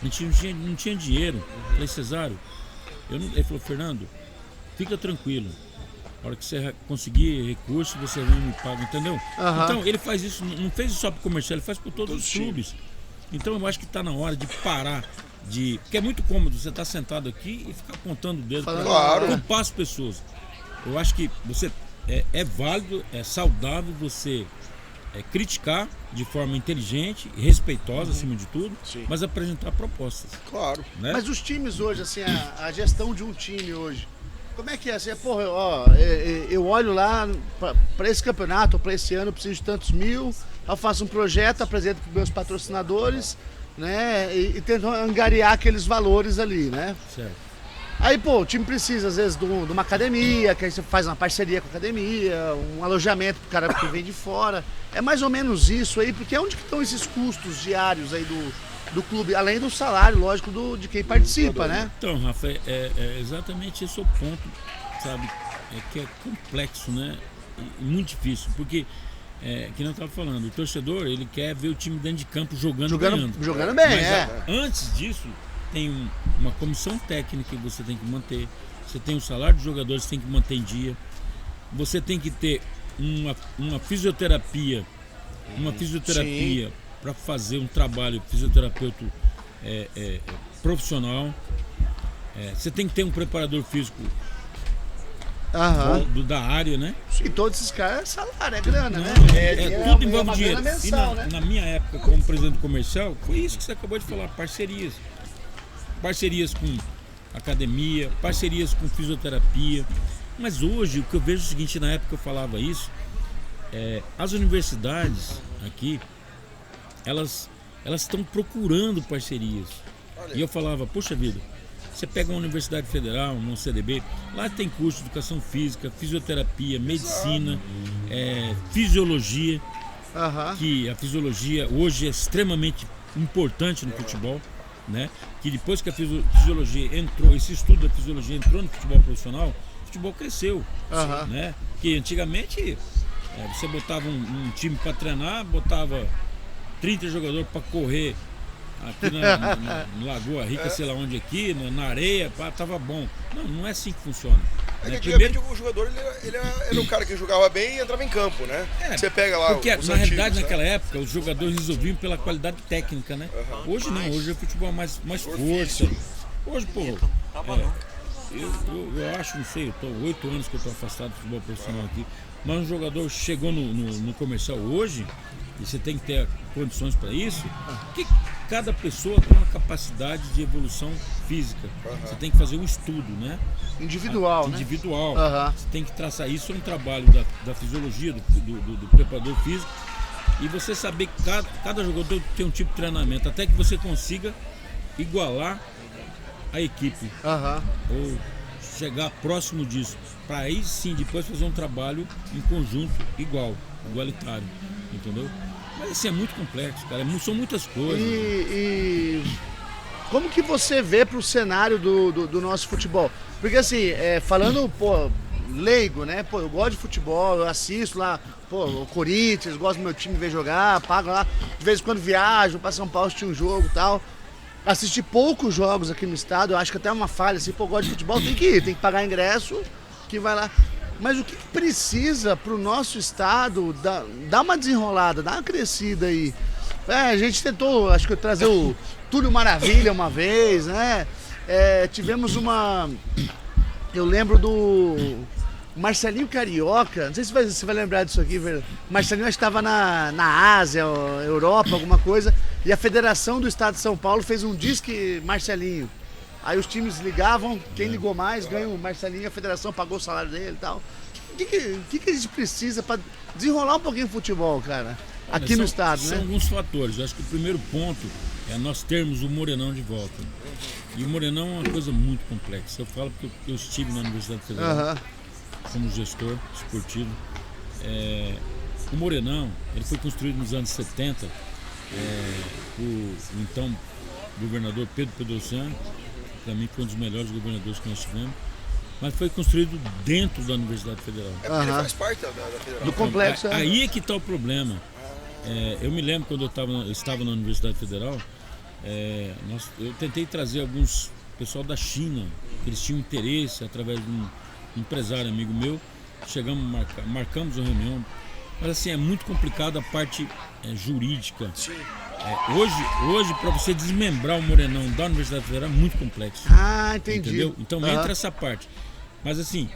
a gente não tinha dinheiro. Falei, Cesário, ele falou, Fernando, fica tranquilo. A hora que você conseguir recurso, você vem e me paga, entendeu? Então, ele faz isso, não fez isso só para o comercial, ele faz para todos os clubes. Então, eu acho que está na hora de parar, porque é muito cômodo você estar sentado aqui e ficar apontando o dedo para culpar as pessoas. Eu acho que você é válido, é saudável você criticar de forma inteligente e respeitosa, acima de tudo, mas apresentar propostas.
Claro.
Né?
Mas os times hoje, assim, a gestão de um time hoje, como é que é? Assim, porra, eu olho lá para esse campeonato, para esse ano, eu preciso de tantos mil, eu faço um projeto, apresento para meus patrocinadores, né? E tento angariar aqueles valores ali, né?
Certo.
Aí, pô, o time precisa, às vezes, de uma academia, que aí você faz uma parceria com a academia, um alojamento pro cara que vem de fora. É mais ou menos isso aí, porque onde que estão esses custos diários aí do clube, além do salário, lógico, de quem participa, né?
Então, Rafa, exatamente esse é o ponto, sabe, que é complexo, né? E muito difícil, porque, que não estava falando, o torcedor, ele quer ver o time dentro de campo jogando bem.
Mas,
antes disso, tem uma comissão técnica que você tem que manter, você tem o salário dos jogadores, você tem que manter em dia, você tem que ter uma fisioterapia, para fazer um trabalho fisioterapeuta profissional. Você tem que ter um preparador físico da área, né?
E todos esses caras, salário, é grana, né?
Tudo envolve dinheiro.
Mensal,
né? Na minha época, como presidente comercial, foi isso que você acabou de falar, parcerias. Parcerias com academia, parcerias com fisioterapia. Mas hoje, o que eu vejo é o seguinte, na época eu falava isso, as universidades aqui, elas estão procurando parcerias. E eu falava, poxa vida, você pega uma universidade federal, uma CDB, lá tem curso de educação física, fisioterapia, medicina, fisiologia, que a fisiologia hoje é extremamente importante no futebol, né? Que depois que a fisiologia entrou, esse estudo da fisiologia entrou no futebol profissional, o futebol cresceu, né? Que antigamente você botava um time para treinar, botava 30 jogadores para correr aqui na Lagoa Rica, sei lá onde aqui, na areia, tava bom. Não é assim que funciona.
Que antigamente o jogador ele era o cara que jogava bem e entrava em campo, né? Você pega lá
porque
os
na
antigos,
realidade,
né?
Naquela época, os jogadores resolviam pela qualidade técnica, né? Hoje não, hoje é futebol mais força. Hoje, pô, eu acho, não sei, eu tô 8 anos que eu tô afastado do futebol profissional aqui, mas um jogador chegou no comercial hoje, e você tem que ter condições para isso, que cada pessoa tem uma capacidade de evolução física. Você tem que fazer um estudo, né?
Individual.
Você tem que traçar isso, é um trabalho da fisiologia, do preparador físico, e você saber que cada jogador tem um tipo de treinamento, até que você consiga igualar a equipe,
Aham.
ou chegar próximo disso, para aí sim depois fazer um trabalho em conjunto igualitário, entendeu? Mas assim, é muito complexo, cara, são muitas coisas.
E como que você vê pro cenário do nosso futebol? Porque assim, falando, pô, leigo, né? Pô, eu gosto de futebol, eu assisto lá, pô, o Corinthians, gosto do meu time ver jogar, pago lá, de vez em quando viajo pra São Paulo assistir um jogo e tal. Assisti poucos jogos aqui no estado, eu acho que até é uma falha, assim, pô, gosto de futebol, tem que ir, tem que pagar ingresso, que vai lá. Mas o que precisa pro nosso estado dar uma desenrolada, dar uma crescida aí? A gente tentou, acho que trazer o Túlio Maravilha uma vez, né? Tivemos eu lembro do Marcelinho Carioca, não sei se você vai lembrar disso aqui, velho. Marcelinho estava na Ásia, Europa, alguma coisa, e a Federação do Estado de São Paulo fez um disque Marcelinho. Aí os times ligavam, quem ligou mais ganha o Marcelinho, a federação pagou o salário dele e tal. O que a gente precisa para desenrolar um pouquinho o futebol, cara? Aqui no estado, né?
São alguns fatores. Eu acho que o primeiro ponto é nós termos o Morenão de volta. E o Morenão é uma coisa muito complexa. Eu falo porque eu estive na Universidade Federal como gestor esportivo. O Morenão, ele foi construído nos anos 70 por então governador Pedro Pedrocian, que para mim foi um dos melhores governadores que nós tivemos. Mas foi construído dentro da Universidade Federal.
Porque ele faz parte da Federal.
Do complexo.
Aí é que está o problema. Eu me lembro quando eu estava na Universidade Federal, eu tentei trazer alguns pessoal da China, que eles tinham interesse através de um empresário amigo meu. Chegamos, marcamos uma reunião. Mas assim, é muito complicado a parte jurídica.
Sim.
Hoje para você desmembrar o Morenão da Universidade Federal é muito complexo.
Ah, entendi.
Entendeu? Então entra essa parte. Mas assim,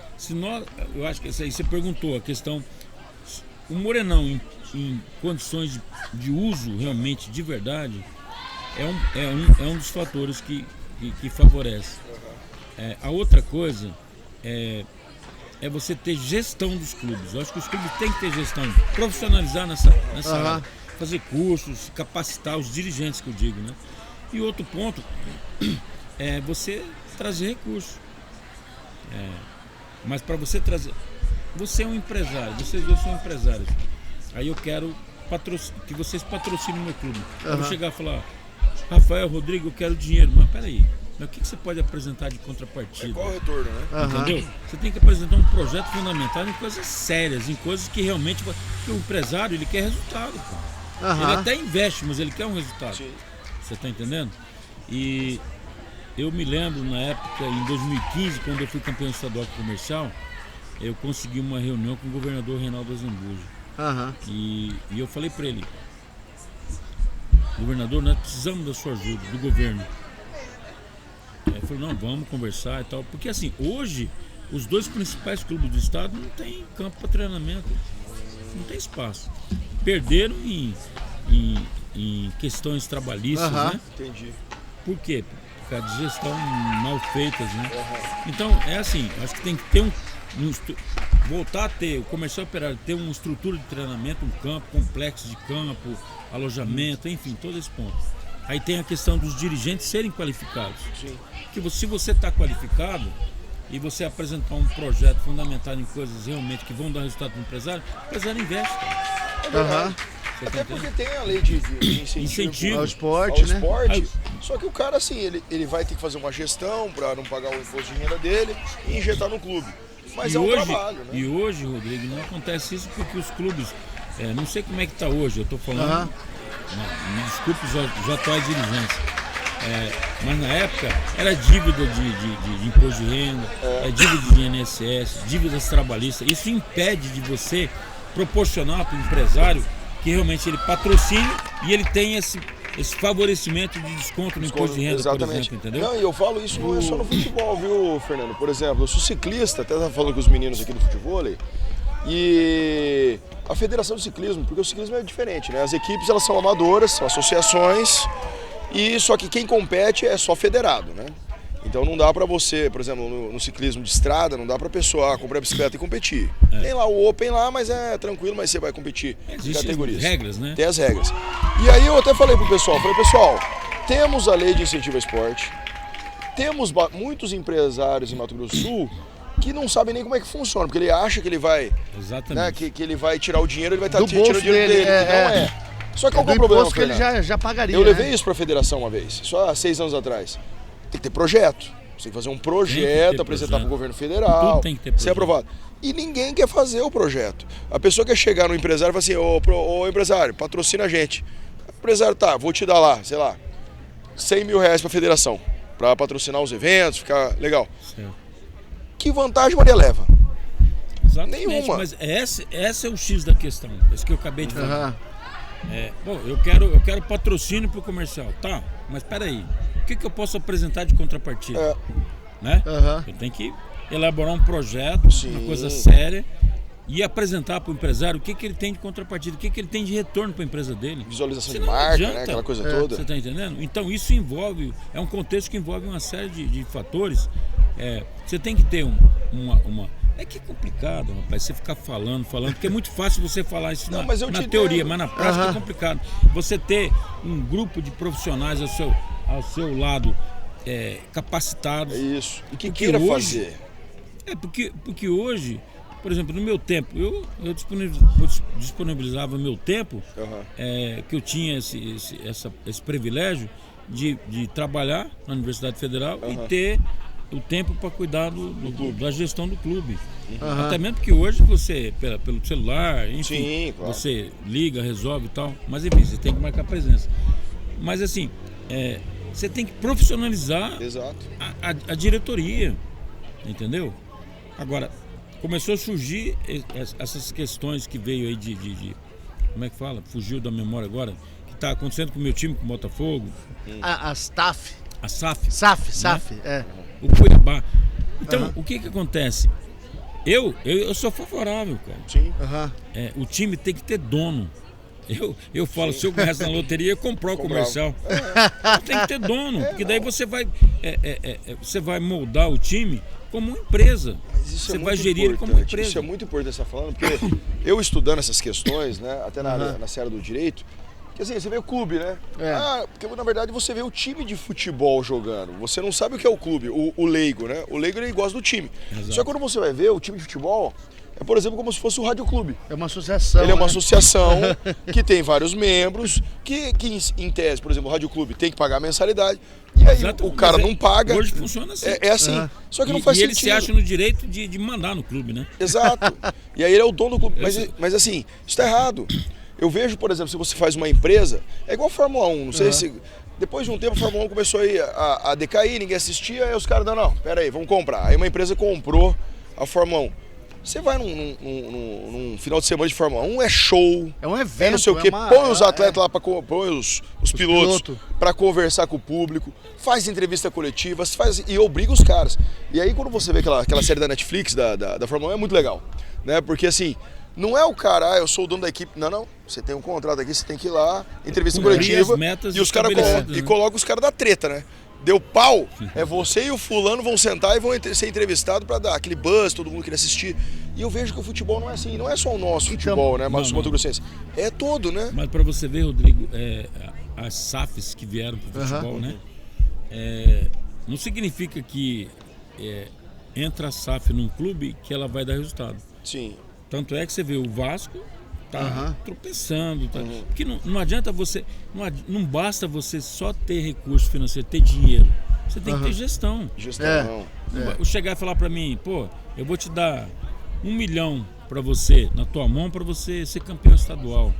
eu acho que aí você perguntou a questão, o Morenão em condições de uso realmente de verdade é um dos fatores que favorece. A outra coisa é você ter gestão dos clubes. Eu acho que os clubes têm que ter gestão, profissionalizar nessa área, fazer cursos, capacitar os dirigentes, que eu digo, né? E outro ponto é você trazer recursos. Mas para você trazer, você é um empresário, vocês dois são empresários. Aí eu quero que vocês patrocinem o meu clube. Eu vou chegar e falar: Rafael, Rodrigo, eu quero dinheiro. Mas peraí, o que você pode apresentar de contrapartida?
Qual o retorno, né?
Entendeu? Você tem que apresentar um projeto fundamentado em coisas sérias, em coisas que realmente... Porque o empresário, ele quer resultado, pô. Ele até investe, mas ele quer um resultado.
Sim.
Você está entendendo? E eu me lembro, na época, em 2015, quando eu fui campeão estadual comercial, eu consegui uma reunião com o governador Reinaldo Azambuja. E eu falei para ele: governador, nós precisamos da sua ajuda, do governo. Ele falou: não, vamos conversar e tal. Porque assim, hoje, os dois principais clubes do estado não tem campo para treinamento. Não tem espaço. Perderam em questões trabalhistas, né?
Entendi.
Por quê? Por causa de gestão mal feitas, né? Então, é assim, acho que tem que ter voltar a ter, o comercial operário ter uma estrutura de treinamento, um campo, complexo de campo, alojamento, enfim, todo esse ponto. Aí tem a questão dos dirigentes serem qualificados.
Sim.
Que se você está qualificado e você apresentar um projeto fundamentado em coisas realmente que vão dar resultado para o empresário investe, cara.
Até porque tem a lei de incentivo
ao esporte, né?
Só que o cara, assim, ele vai ter que fazer uma gestão para não pagar o imposto de renda dele e injetar no clube. Mas é um trabalho, né?
E hoje, Rodrigo, não acontece isso porque os clubes, não sei como é que está hoje, eu estou falando, me desculpe os atuais dirigentes, mas na época era dívida de imposto de renda, dívida de INSS, dívidas trabalhistas. Isso impede de você proporcionar para o empresário que realmente ele patrocine e ele tenha esse favorecimento de desconto no imposto de renda,
exatamente,
por exemplo, entendeu?
Não, e eu falo isso não é só no futebol, viu, Fernando? Por exemplo, eu sou ciclista, até estava falando com os meninos aqui do futebol, e a Federação de Ciclismo, porque o ciclismo é diferente, né? As equipes, elas são amadoras, são associações, e só que quem compete é só federado, né? Então não dá pra você, por exemplo, no ciclismo de estrada, não dá pra pessoa comprar bicicleta e competir. Tem lá o Open lá, mas é tranquilo, mas você vai competir em categorias.
Tem regras, né?
Tem as regras. E aí eu até falei pro pessoal, pessoal, temos a lei de incentivo ao esporte, temos muitos empresários em Mato Grosso do Sul que não sabem nem como é que funciona, porque ele acha que ele vai, né, que ele vai tirar o dinheiro, ele vai estar tirando o dinheiro dele, que não é. Só que qual que é o problema,
que ele já pagaria.
Eu levei isso para a federação uma vez, só há 6 anos atrás. Tem que ter projeto. Você tem que fazer um projeto, apresentar para o governo federal, ser aprovado. E ninguém quer fazer o projeto. A pessoa quer chegar no empresário e falar assim, ô empresário, patrocina a gente. O empresário, tá, vou te dar lá, sei lá, 100 mil reais para a federação, para patrocinar os eventos, ficar legal. Certo. Que vantagem Maria leva?
Exatamente,
nenhuma.
Mas esse é o X da questão, esse que eu acabei de falar. Bom, eu quero patrocínio para o comercial, tá, mas peraí, o que eu posso apresentar de contrapartida? Né? Eu tenho que elaborar um projeto, uma coisa séria, e apresentar para o empresário o que ele tem de contrapartida, o que ele tem de retorno para a empresa dele.
Visualização de marca, né? Aquela coisa toda.
Você está entendendo? Então isso é um contexto que envolve uma série de fatores. Você tem que ter uma... É que é complicado, rapaz, você ficar falando, porque é muito fácil você falar isso na teoria, mas na prática é complicado. Você ter um grupo de profissionais ao seu lado capacitados.
É isso. E que queira fazer.
Porque hoje, por exemplo, no meu tempo, eu disponibilizava meu tempo, que eu tinha esse privilégio de trabalhar na Universidade Federal e ter o tempo para cuidar da gestão do clube. Até mesmo porque hoje você, pelo celular, enfim, claro, você liga, resolve e tal, mas enfim, você tem que marcar presença. Mas assim, você tem que profissionalizar a diretoria, entendeu? Agora, começou a surgir essas questões que veio aí de como é que fala? Fugiu da memória agora, que está acontecendo com o meu time, com o Botafogo.
A SAF.
A SAF.
SAF,
né? O Cuiabá. Então, o que acontece? Eu sou favorável, cara.
Sim.
O time tem que ter dono. Eu falo, se eu ganhasse na loteria, eu comprar o comercial. Tem que ter dono, porque daí você vai moldar o time como uma empresa. Você vai gerir ele como uma empresa.
Isso é muito importante você estar falando, porque eu estudando essas questões, né, até na seara do direito, porque assim, você vê o clube, né? Porque na verdade você vê o time de futebol jogando. Você não sabe o que é o clube, o leigo, né? O leigo ele gosta do time. Exato. Só que quando você vai ver o time de futebol, por exemplo, como se fosse o Rádio Clube.
É uma associação.
Ele é uma associação que tem vários membros, que em tese, por exemplo, o Rádio Clube tem que pagar a mensalidade. E aí o cara não paga.
Hoje funciona assim.
É assim. Só que não faz sentido.
E ele se acha no direito de mandar no clube, né?
Exato. E aí ele é o dono do clube. Mas assim, isso tá errado. Eu vejo, por exemplo, se você faz uma empresa, é igual a Fórmula 1, não sei se... Depois de um tempo a Fórmula 1 começou a decair, ninguém assistia, aí os caras, não, pera aí, vamos comprar. Aí uma empresa comprou a Fórmula 1. Você vai num final de semana de Fórmula 1, é show.
É um evento.
Não sei o quê. Põe os atletas lá, põe os pilotos para conversar com o público, faz entrevista coletiva, e obriga os caras. E aí quando você vê aquela série da Netflix, da Fórmula 1, é muito legal. Né? Porque assim, não é o cara, eu sou o dono da equipe. Não. Você tem um contrato aqui, você tem que ir lá, entrevista coletiva. E os caras colocam os caras da treta, né? Deu pau, você e o fulano vão sentar e vão ser entrevistados para dar aquele buzz, todo mundo querer assistir. E eu vejo que o futebol não é assim, não é só o nosso futebol, né? Mas o Mato Grossense. É todo, né?
Mas para você ver, Rodrigo, as SAFs que vieram para o futebol, né? Não significa que entra a SAF num clube que ela vai dar resultado.
Sim.
Tanto é que você vê o Vasco tropeçando, porque não adianta você, não basta você só ter recurso financeiro, ter dinheiro, você tem que ter gestão. Chegar e falar para mim, pô, eu vou te dar 1 milhão para você, na tua mão, para você ser campeão estadual,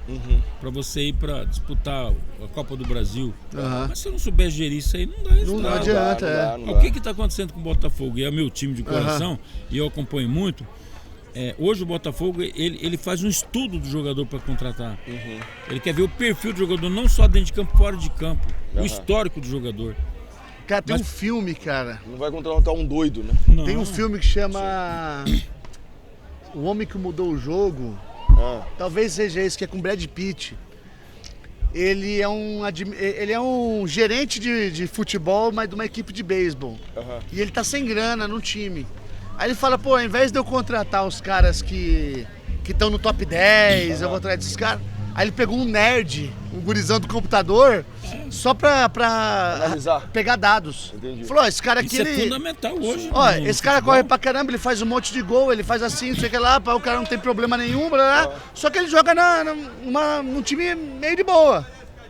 para você ir para disputar a Copa do Brasil, mas se eu não souber gerir isso aí, não dá resultado.
Não adianta,
O que está acontecendo com o Botafogo? E é o meu time de coração, e eu acompanho muito. Hoje o Botafogo ele faz um estudo do jogador para contratar. Ele quer ver o perfil do jogador, não só dentro de campo, fora de campo. O histórico do jogador.
Cara, tem um filme, cara.
Não vai contratar um doido, né?
Não. Tem um filme que chama O Homem que Mudou o Jogo. Talvez seja esse, que é com Brad Pitt. Ele é um gerente de futebol, mas de uma equipe de beisebol. E ele tá sem grana no time. Aí ele fala, pô, ao invés de eu contratar os caras que estão no top 10, eu vou atrás desses caras, Aí ele pegou um nerd, um gurizão do computador, só pra
Analisar.
pegar dados.
Entendi.
Falou, ó, esse cara aqui,
Isso é
ele...
fundamental hoje.
Ó,
no
esse cara
futebol.
corre pra caramba, ele faz um monte de gol, ele faz assim, não sei o que lá, o cara não tem problema nenhum, blá, blá, só que ele joga num time meio de boa.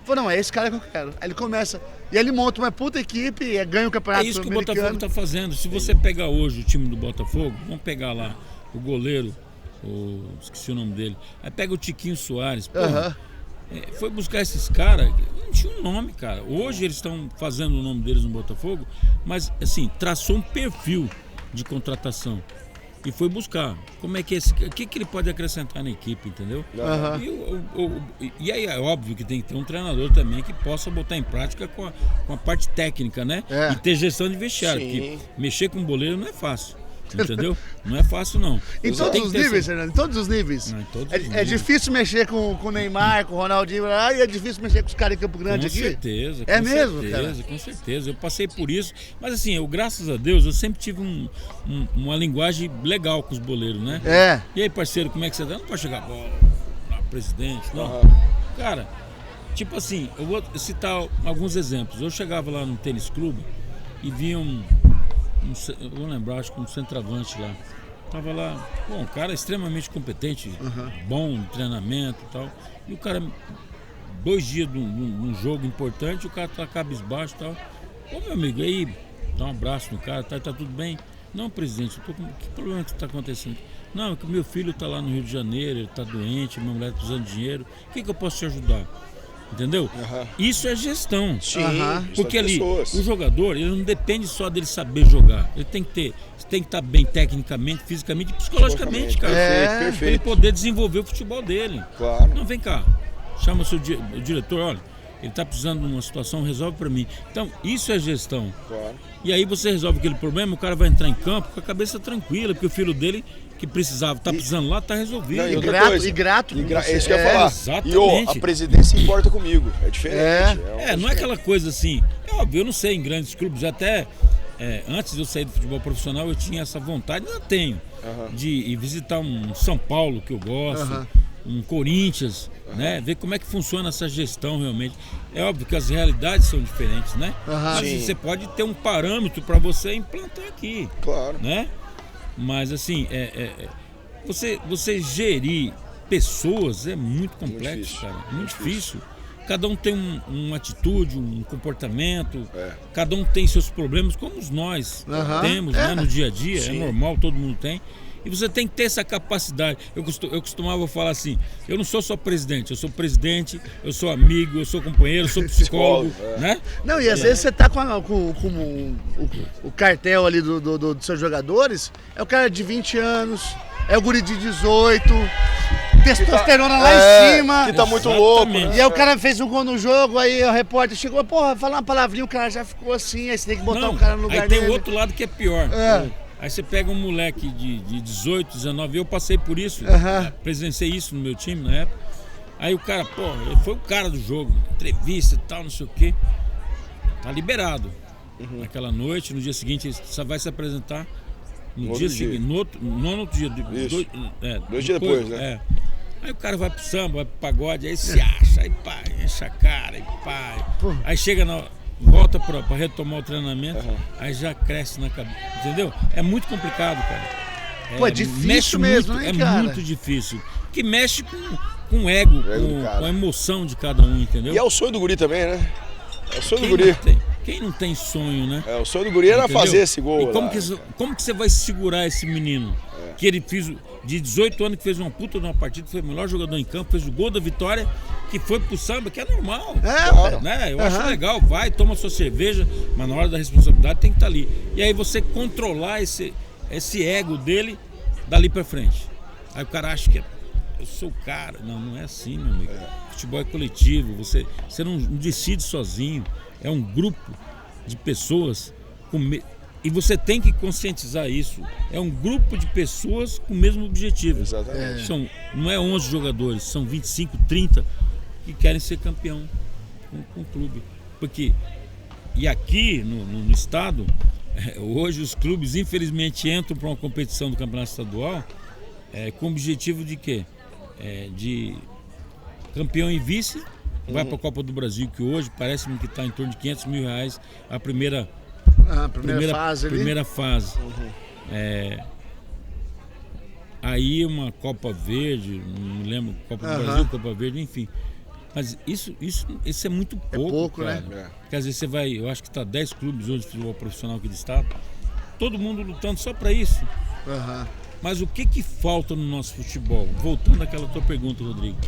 Falou, não, é esse cara que eu quero. Aí ele começa, e aí ele monta uma puta equipe, ganha o
É
campeonato
isso que o Botafogo
americano.
está fazendo. Se você pegar hoje o time do Botafogo, vamos pegar lá o goleiro, esqueci o nome dele. Aí pega o Tiquinho Soares. Porra, foi buscar esses caras, não tinha um nome, cara. Hoje eles estão fazendo o nome deles no Botafogo, mas assim, traçou um perfil de contratação. E foi buscar. Como é que o que ele pode acrescentar na equipe, entendeu? E aí é óbvio que tem que ter um treinador também que possa botar em prática com a parte técnica, né? E ter gestão de vestiário. Porque mexer com boleiro não é fácil. Entendeu? Não é fácil, não.
Em todos os níveis, Fernando, em todos os níveis.
Não, em todos os
É
níveis.
difícil mexer com o Neymar, com o Ronaldinho, e é difícil mexer com os caras em Campo Grande
Com
aqui.
certeza.
É
com
mesmo,
certeza,
cara?
Com certeza. Eu passei por isso. Mas assim, eu, graças a Deus, eu sempre tive uma linguagem legal com os boleiros, né? E aí, parceiro, como é que você tá? Não pode chegar, presidente, não. Cara, tipo assim, eu vou citar alguns exemplos. Eu chegava lá no tênis clube e via eu vou lembrar, acho que um centroavante lá. Tava lá, um cara extremamente competente, bom no treinamento e tal. E o cara, 2 dias de um jogo importante, o cara tá cabisbaixo e tal. Ô meu amigo, aí, dá um abraço no cara, tá tudo bem? Não, presidente, que problema que está acontecendo? Não, é que meu filho tá lá no Rio de Janeiro, ele tá doente, minha mulher tá precisando de dinheiro. O que eu posso te ajudar? Entendeu? Isso é gestão.
Sim,
porque ali,
pessoas.
o jogador, ele não depende só dele saber jogar. Ele tem que estar bem tecnicamente, fisicamente e psicologicamente, cara.
Perfeito.
Pra ele poder desenvolver o futebol dele.
Claro.
Não, vem cá. Chama o diretor, olha, ele tá precisando de uma situação, resolve pra mim. Então, isso é gestão.
Claro.
E aí você resolve aquele problema, o cara vai entrar em campo com a cabeça tranquila, porque o filho dele que precisava, tá precisando lá, tá resolvido.
Não, e outra
grato,
coisa.
e grato por você.
É isso que eu ia falar.
Exatamente.
A presidência importa comigo. É diferente.
Não é aquela coisa assim. É óbvio, eu não sei, em grandes clubes, até antes de eu sair do futebol profissional, eu tinha essa vontade, ainda tenho, de ir visitar um São Paulo, que eu gosto, um Corinthians, né? Ver como é que funciona essa gestão realmente. É óbvio que as realidades são diferentes, né? Mas
Sim.
você pode ter um parâmetro para você implantar aqui.
Claro.
Né? Mas assim, você gerir pessoas é muito complexo,
difícil.
cara. Muito difícil. Cada um tem uma atitude, um comportamento,
É.
cada um tem seus problemas, como nós temos, né, no dia a dia,
Sim.
é normal, todo mundo tem. E você tem que ter essa capacidade. Eu costumava falar assim, eu não sou só presidente, eu sou presidente, eu sou amigo, eu sou companheiro, eu sou psicólogo, né?
Não, e às vezes você tá com o cartel ali dos seus jogadores, é o cara de 20 anos, é o guri de 18, testosterona lá em cima.
Que tá muito
Exatamente.
louco, né?
E aí o cara fez um gol no jogo, aí o repórter chegou, porra, falar uma palavrinha, o cara já ficou assim, aí você tem que botar o cara no lugar
aí tem
dele.
o outro lado que é pior. Aí você pega um moleque de 18, 19, eu passei por isso, presenciei isso no meu time na época. Aí o cara, ele foi o cara do jogo, entrevista e tal, não sei o quê. Tá liberado. Naquela noite, no dia seguinte, ele só vai se apresentar no dia seguinte, no outro dia.
Isso. 2 dias depois, né?
Aí o cara vai pro samba, vai pro pagode, aí se acha, aí pá, enche a cara, aí pá. Aí chega volta pra retomar o treinamento, aí já cresce na cabeça, entendeu? É muito complicado, cara.
Pô, é difícil
mexe
mesmo,
muito,
né, cara?
É muito difícil. Que mexe com o ego, com a emoção de cada um, entendeu?
E é o sonho do guri também, né? É o sonho do
Quem
guri.
não tem? Quem não tem sonho, né?
O sonho do guri era
Entendeu?
fazer esse gol.
E como
lá.
que você vai segurar esse menino? Que ele fez, de 18 anos, que fez uma puta de uma partida, foi o melhor jogador em campo, fez o gol da vitória, que foi pro samba, que é normal.
Claro.
Né? Eu acho legal, vai, toma sua cerveja, mas na hora da responsabilidade tem que estar ali. E aí você controlar esse ego dele dali pra frente. Aí o cara acha que eu sou o cara. Não é assim, meu amigo. Futebol é coletivo, você não decide sozinho. É um grupo de pessoas e você tem que conscientizar isso. É um grupo de pessoas com o mesmo objetivo.
Exatamente.
Não é 11 jogadores, são 25, 30 que querem ser campeão com o clube. E aqui no estado, hoje os clubes infelizmente entram para uma competição do campeonato estadual com o objetivo de quê? De campeão e vice, vai para a Copa do Brasil, que hoje parece-me que está em torno de R$500 mil a primeira
fase ali.
Primeira fase. Aí uma Copa Verde, não me lembro, Copa do Brasil, Copa Verde, enfim. Mas isso é muito pouco,
pouco,
cara.
né?
Quer dizer, você vai, eu acho que está 10 clubes hoje de futebol profissional aqui do estado, todo mundo lutando só para isso. Mas o que falta no nosso futebol? Voltando àquela tua pergunta, Rodrigo.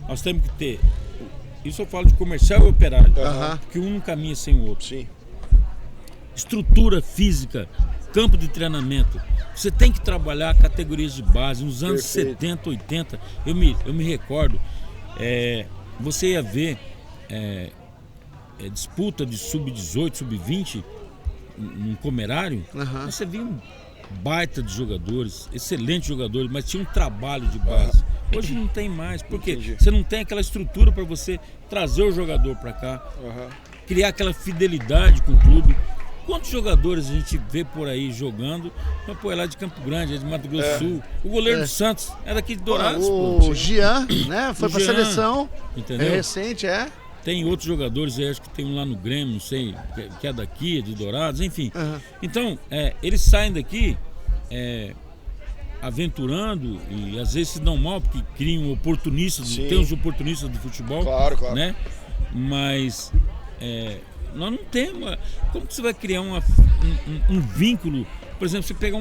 Nós temos que ter, isso eu falo de comercial e operário, porque um não caminha sem o outro.
Sim.
Estrutura física, campo de treinamento. Você tem que trabalhar categorias de base. Nos anos 70, 80, eu me recordo, você ia ver disputa de sub-18, sub-20 num comerário, você via um baita de jogadores, excelentes jogadores, mas tinha um trabalho de base. Hoje não tem mais, porque você não tem aquela estrutura para você trazer o jogador para cá, criar aquela fidelidade com o clube. Quantos jogadores a gente vê por aí jogando? Pô, é lá de Campo Grande, é de Mato Grosso do Sul. O goleiro do Santos é daqui de Dourados.
O Jean, né? Foi pra seleção.
Entendeu?
É recente,
Tem outros jogadores, acho que tem um lá no Grêmio, não sei, que é daqui, é de Dourados, enfim. Então, eles saem daqui aventurando e às vezes se dão mal porque criam oportunistas, tem os oportunistas do futebol.
Claro.
Né? Mas nós não temos. Como que você vai criar um vínculo? Por exemplo, você pegar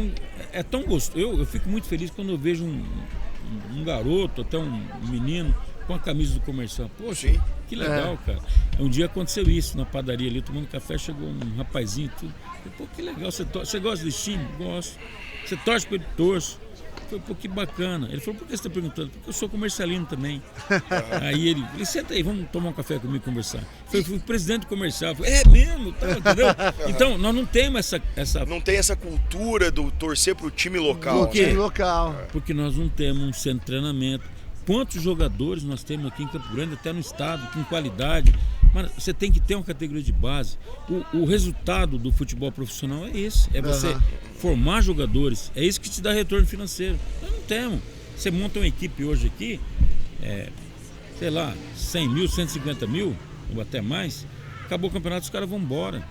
é tão gostoso. Eu fico muito feliz quando eu vejo um garoto, até um menino, com a camisa do Comercial. Poxa, que legal, cara. Um dia aconteceu isso na padaria ali, tomando café, chegou um rapazinho e tudo. Pô, que legal, você gosta desse time? Gosto. Você torce para ele? Torço. Foi, pô, que bacana. Ele falou, por que você está perguntando? Porque eu sou comercialino também. Aí ele senta aí, vamos tomar um café comigo e conversar. Eu fui presidente do comercial. Falei, é mesmo? Tá, entendeu? Então, nós não temos essa...
Não tem essa cultura do torcer pro time local.
Porque nós não temos um centro de treinamento. Quantos jogadores nós temos aqui em Campo Grande, até no estado, com qualidade. Mano, você tem que ter uma categoria de base. O resultado do futebol profissional é esse. É você formar jogadores. É isso que te dá retorno financeiro. Nós não temos. Você monta uma equipe hoje aqui, sei lá, 100 mil, 150 mil, ou até mais. Acabou o campeonato, os caras vão embora.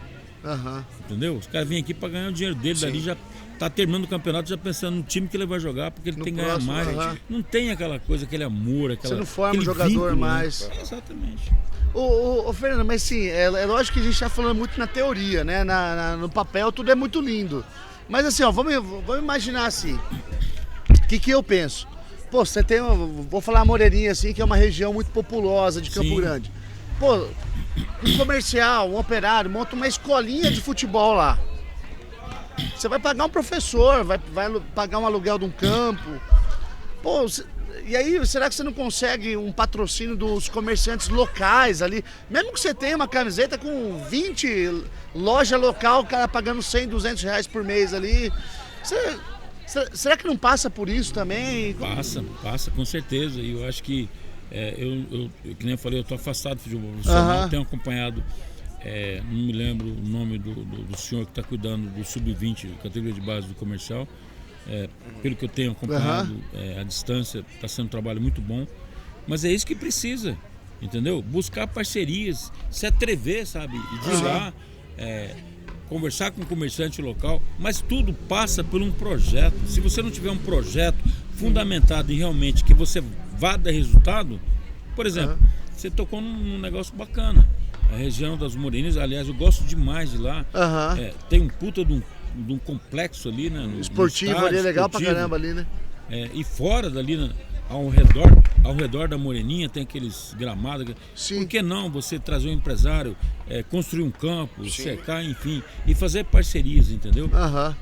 Entendeu? Os caras vêm aqui para ganhar o dinheiro deles. Dali já tá terminando o campeonato já pensando no time que ele vai jogar, porque ele tem que ganhar mais. Não tem aquela coisa, aquele amor,
você não forma um jogador vínculo, mais.
Exatamente.
Ô, Fernando, mas sim, é lógico que a gente está falando muito na teoria, né? No papel tudo é muito lindo. Mas assim, vamos imaginar assim. O que eu penso? Pô, você tem, vou falar a Moreirinha assim, que é uma região muito populosa de Campo Grande. Pô, um comercial, um operário, monta uma escolinha de futebol lá. Você vai pagar um professor, vai pagar um aluguel de um campo. Pô, e aí, será que você não consegue um patrocínio dos comerciantes locais ali? Mesmo que você tenha uma camiseta com 20 loja local, o cara pagando 100, 200 reais por mês ali. Será que não passa por isso também?
Passa com certeza. E eu acho que, que nem eu falei, eu estou afastado do futebol profissional, tenho acompanhado, não me lembro o nome do senhor que está cuidando do sub-20, categoria de base do comercial. Pelo que eu tenho acompanhado à distância, está sendo um trabalho muito bom, mas é isso que precisa, entendeu? Buscar parcerias, se atrever, sabe? E de lá, conversar com o comerciante local, mas tudo passa por um projeto. Se você não tiver um projeto fundamentado em realmente que você vá dar resultado, por exemplo, você tocou num negócio bacana, a região das Moreirinhas, aliás, eu gosto demais de lá, tem um puta de um complexo ali, né?
Esportivo ali, é legal pra caramba ali, né?
E fora dali, ao redor da Moreninha, tem aqueles gramados. Por que não você trazer um empresário, construir um campo, cercar, enfim, e fazer parcerias, entendeu?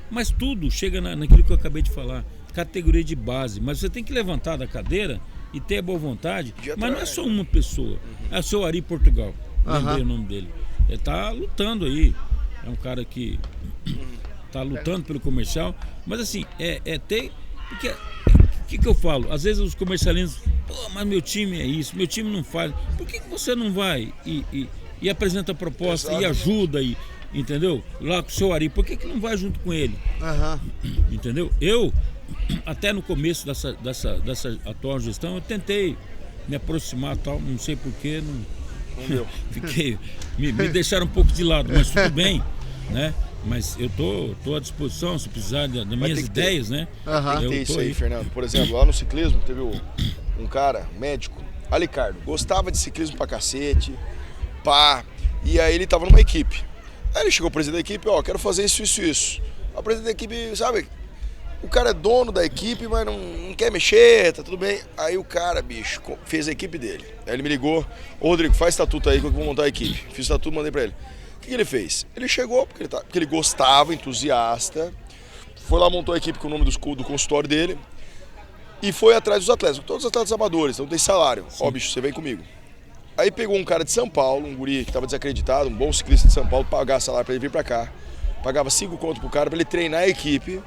Mas tudo chega naquilo que eu acabei de falar, categoria de base. Mas você tem que levantar da cadeira e ter a boa vontade. Mas não é só uma pessoa, é o seu Ari Portugal, lembrei o nome dele. Ele tá lutando aí, é um cara que tá lutando pelo comercial, mas assim, ter. Porque o que eu falo? Às vezes os comercialinos, pô, mas meu time é isso, meu time não faz. Por que você não vai e apresenta a proposta e ajuda, entendeu? Lá com o seu Ari, por que não vai junto com ele? Entendeu? Eu, até no começo dessa atual gestão, eu tentei me aproximar tal, não sei porquê,
Não deu.
fiquei, me deixaram um pouco de lado, mas tudo bem, né? Mas eu tô à disposição, se precisar das minhas
tem que ter.
ideias, né?
Aham.
Tem
Eu
que ter isso
tô
aí,
aí.
Fernando. Por exemplo, lá no ciclismo teve um cara, médico, Alicardo, gostava de ciclismo pra cacete, pá, e aí ele tava numa equipe. Aí ele chegou pro presidente da equipe, ó, quero fazer isso, isso, isso. A presidente da equipe, sabe, o cara é dono da equipe, mas não quer mexer, tá tudo bem. Aí o cara, bicho, fez a equipe dele. Aí ele me ligou, ô Rodrigo, faz estatuto aí que eu vou montar a equipe. Fiz o estatuto, mandei pra ele. O que ele fez? Ele chegou, porque ele gostava, entusiasta, foi lá, montou a equipe com o nome do consultório dele e foi atrás dos atletas, todos os atletas amadores, então tem salário. Ó, bicho, você vem comigo. Aí pegou um cara de São Paulo, um guri que estava desacreditado, um bom ciclista de São Paulo, pagava salário para ele vir para cá, pagava 5 conto pro cara para ele treinar a equipe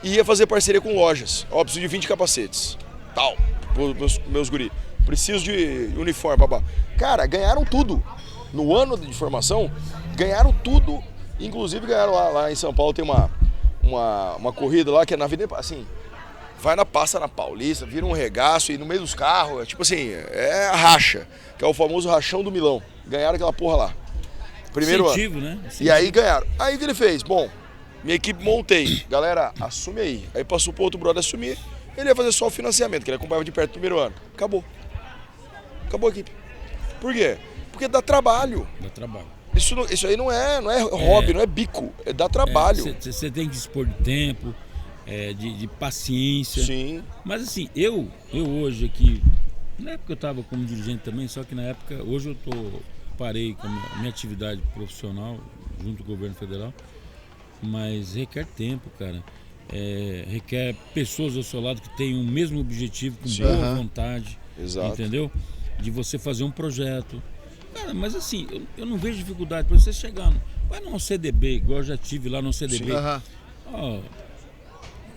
e ia fazer parceria com lojas. Ó, preciso de 20 capacetes, tal, meus guri. Preciso de uniforme, babá. Cara, ganharam tudo. No ano de formação, ganharam tudo. Inclusive ganharam lá em São Paulo, tem uma corrida lá que é na Avenida, assim, passa na Paulista, vira um regaço e no meio dos carros, tipo assim, é a racha, que é o famoso rachão do Milão. Ganharam aquela porra lá. Primeiro
Incentivo,
ano.
né?
E aí ganharam. Aí o que ele fez? Bom, minha equipe montei. Galera, assume aí. Aí passou pro outro brother assumir. Ele ia fazer só o financiamento, que ele acompanhava de perto no primeiro ano. Acabou. Acabou a equipe. Por quê? Porque dá trabalho.
Dá trabalho.
Isso aí não é hobby, não é bico. É dá trabalho.
Você tem que dispor de tempo, de paciência.
Sim.
Mas assim, eu hoje aqui, na época eu estava como dirigente também, só que na época, hoje parei com a minha atividade profissional junto com o governo federal, mas requer tempo, cara. Requer pessoas ao seu lado que tenham o mesmo objetivo, com
Sim.
boa vontade.
Exato.
Entendeu? De você fazer um projeto. Cara, mas assim, eu não vejo dificuldade para você chegar. Vai num CDB, igual eu já tive lá no CDB.
Sim.
Aham.
Ó,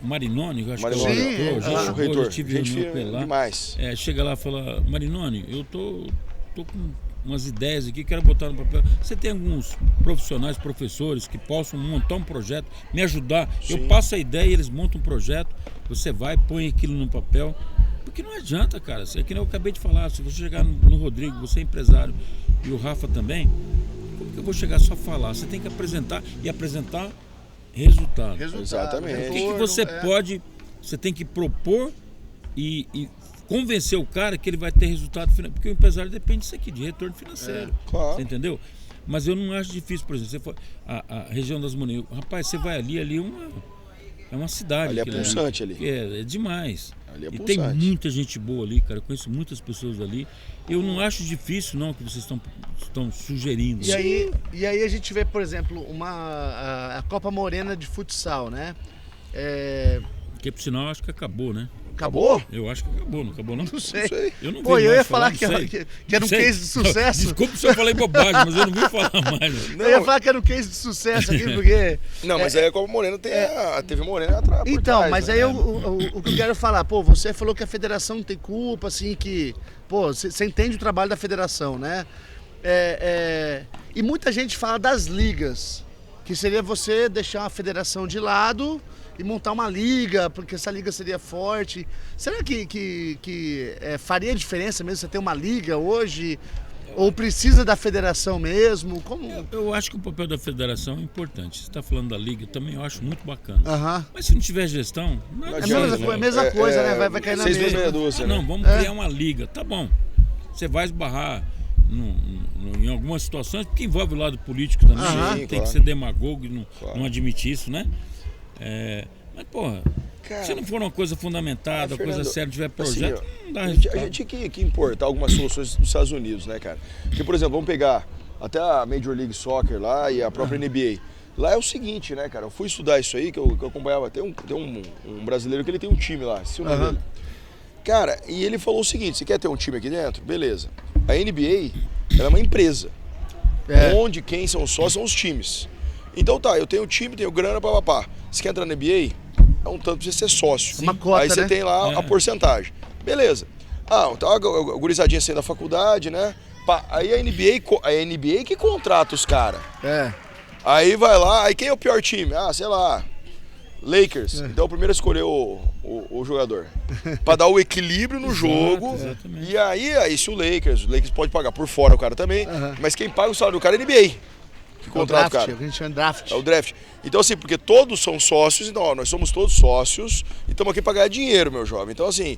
Marinoni, eu acho
Marinoni,
que é o
Sim,
reitor,
o
já
reitor.
tive
Gente
reunião com ele
fina
lá.
demais.
Chega lá e fala, Marinoni, eu tô com umas ideias aqui, quero botar no papel. Você tem alguns profissionais, professores que possam montar um projeto, me ajudar.
Sim.
Eu passo a ideia e eles montam um projeto, você vai, põe aquilo no papel. Porque não adianta, cara. É que nem eu acabei de falar, se você chegar no Rodrigo, você é empresário, e o Rafa também, como que eu vou chegar só a falar? Você tem que apresentar e apresentar resultado.
Exatamente.
O que você pode, você tem que propor e convencer o cara que ele vai ter resultado financeiro, porque o empresário depende disso aqui, de retorno financeiro.
Claro.
Você entendeu? Mas eu não acho difícil, por exemplo, você for, a região das Moreiras, rapaz, você vai ali é uma cidade.
Ali é
aquilo
pulsante ali.
É demais.
Ali é
E
pulsante.
tem muita gente boa ali, cara. Eu conheço muitas pessoas ali. Eu não acho difícil, não, que vocês estão sugerindo.
E aí a gente vê, por exemplo, a Copa Morena de futsal, né?
Porque, por sinal, acho que acabou, né?
Acabou?
Eu acho que acabou, não acabou, não?
Não sei.
sei.
Eu não
Pô,
vi
eu
mais
ia falar
não
que
sei.
era um
Não sei.
case de sucesso.
Desculpa se eu falei bobagem, mas eu não vi falar mais.
Eu ia falar que era um case de sucesso aqui, porque...
Não, mas aí a Copa Morena tem a TV Morena atrás. por
Então,
trás,
mas
né?
aí o que eu quero falar, pô, você falou que a federação não tem culpa, assim, que... Pô, você entende o trabalho da federação, né? E muita gente fala das ligas, que seria você deixar a federação de lado e montar uma liga, porque essa liga seria forte. Será que faria diferença mesmo você ter uma liga hoje? Ou precisa da federação mesmo? Como...
Eu acho que o papel da federação é importante. Você está falando da liga, também eu acho muito bacana.
Aham.
Mas se não tiver gestão, nada
É a
adianta,
mesma,
né?
a mesma coisa, né? Vai cair na
6
mesma.
meia dúzia, né?
Não, vamos criar uma liga. Tá bom. Você vai esbarrar em algumas situações, porque envolve o lado político também.
Aham.
Tem
Sim,
que
claro.
ser demagogo e
Claro.
não admitir isso, né? Mas, porra,
Cara,
se não for uma coisa fundamentada, coisa
Fernando,
séria, tiver
assim,
projeto,
ó,
não dá
a gente
resultado.
tinha que importar algumas soluções dos Estados Unidos, né, cara? Porque, por exemplo, vamos pegar até a Major League Soccer lá e a própria NBA. Lá é o seguinte, né, cara? Eu fui estudar isso aí, que eu acompanhava. Tem um brasileiro que ele tem um time lá, se o nome dele. Cara, e ele falou o seguinte: você quer ter um time aqui dentro? Beleza. A NBA, ela é uma empresa. Onde quem são sócios são os times. Então tá, eu tenho time, tenho grana, papapá. Você quer entrar na NBA? É um tanto pra você ser sócio.
Uma cota,
Aí você
né?
tem lá a porcentagem. Beleza. Então a gurizadinha saindo da faculdade, né? Pá, aí a NBA que contrata os caras.
É.
Aí vai lá, aí quem é o pior time? Sei lá, Lakers. Então, primeiro escolher o jogador. Pra dar o equilíbrio no jogo.
Exatamente.
E aí se o Lakers pode pagar por fora o cara também. Mas quem paga o salário do cara é a NBA. Que contrata o cara.
É o que a gente chama de draft.
É o draft. Então, assim, porque todos são sócios, então, ó, nós somos todos sócios e estamos aqui pra ganhar dinheiro, meu jovem. Então, assim,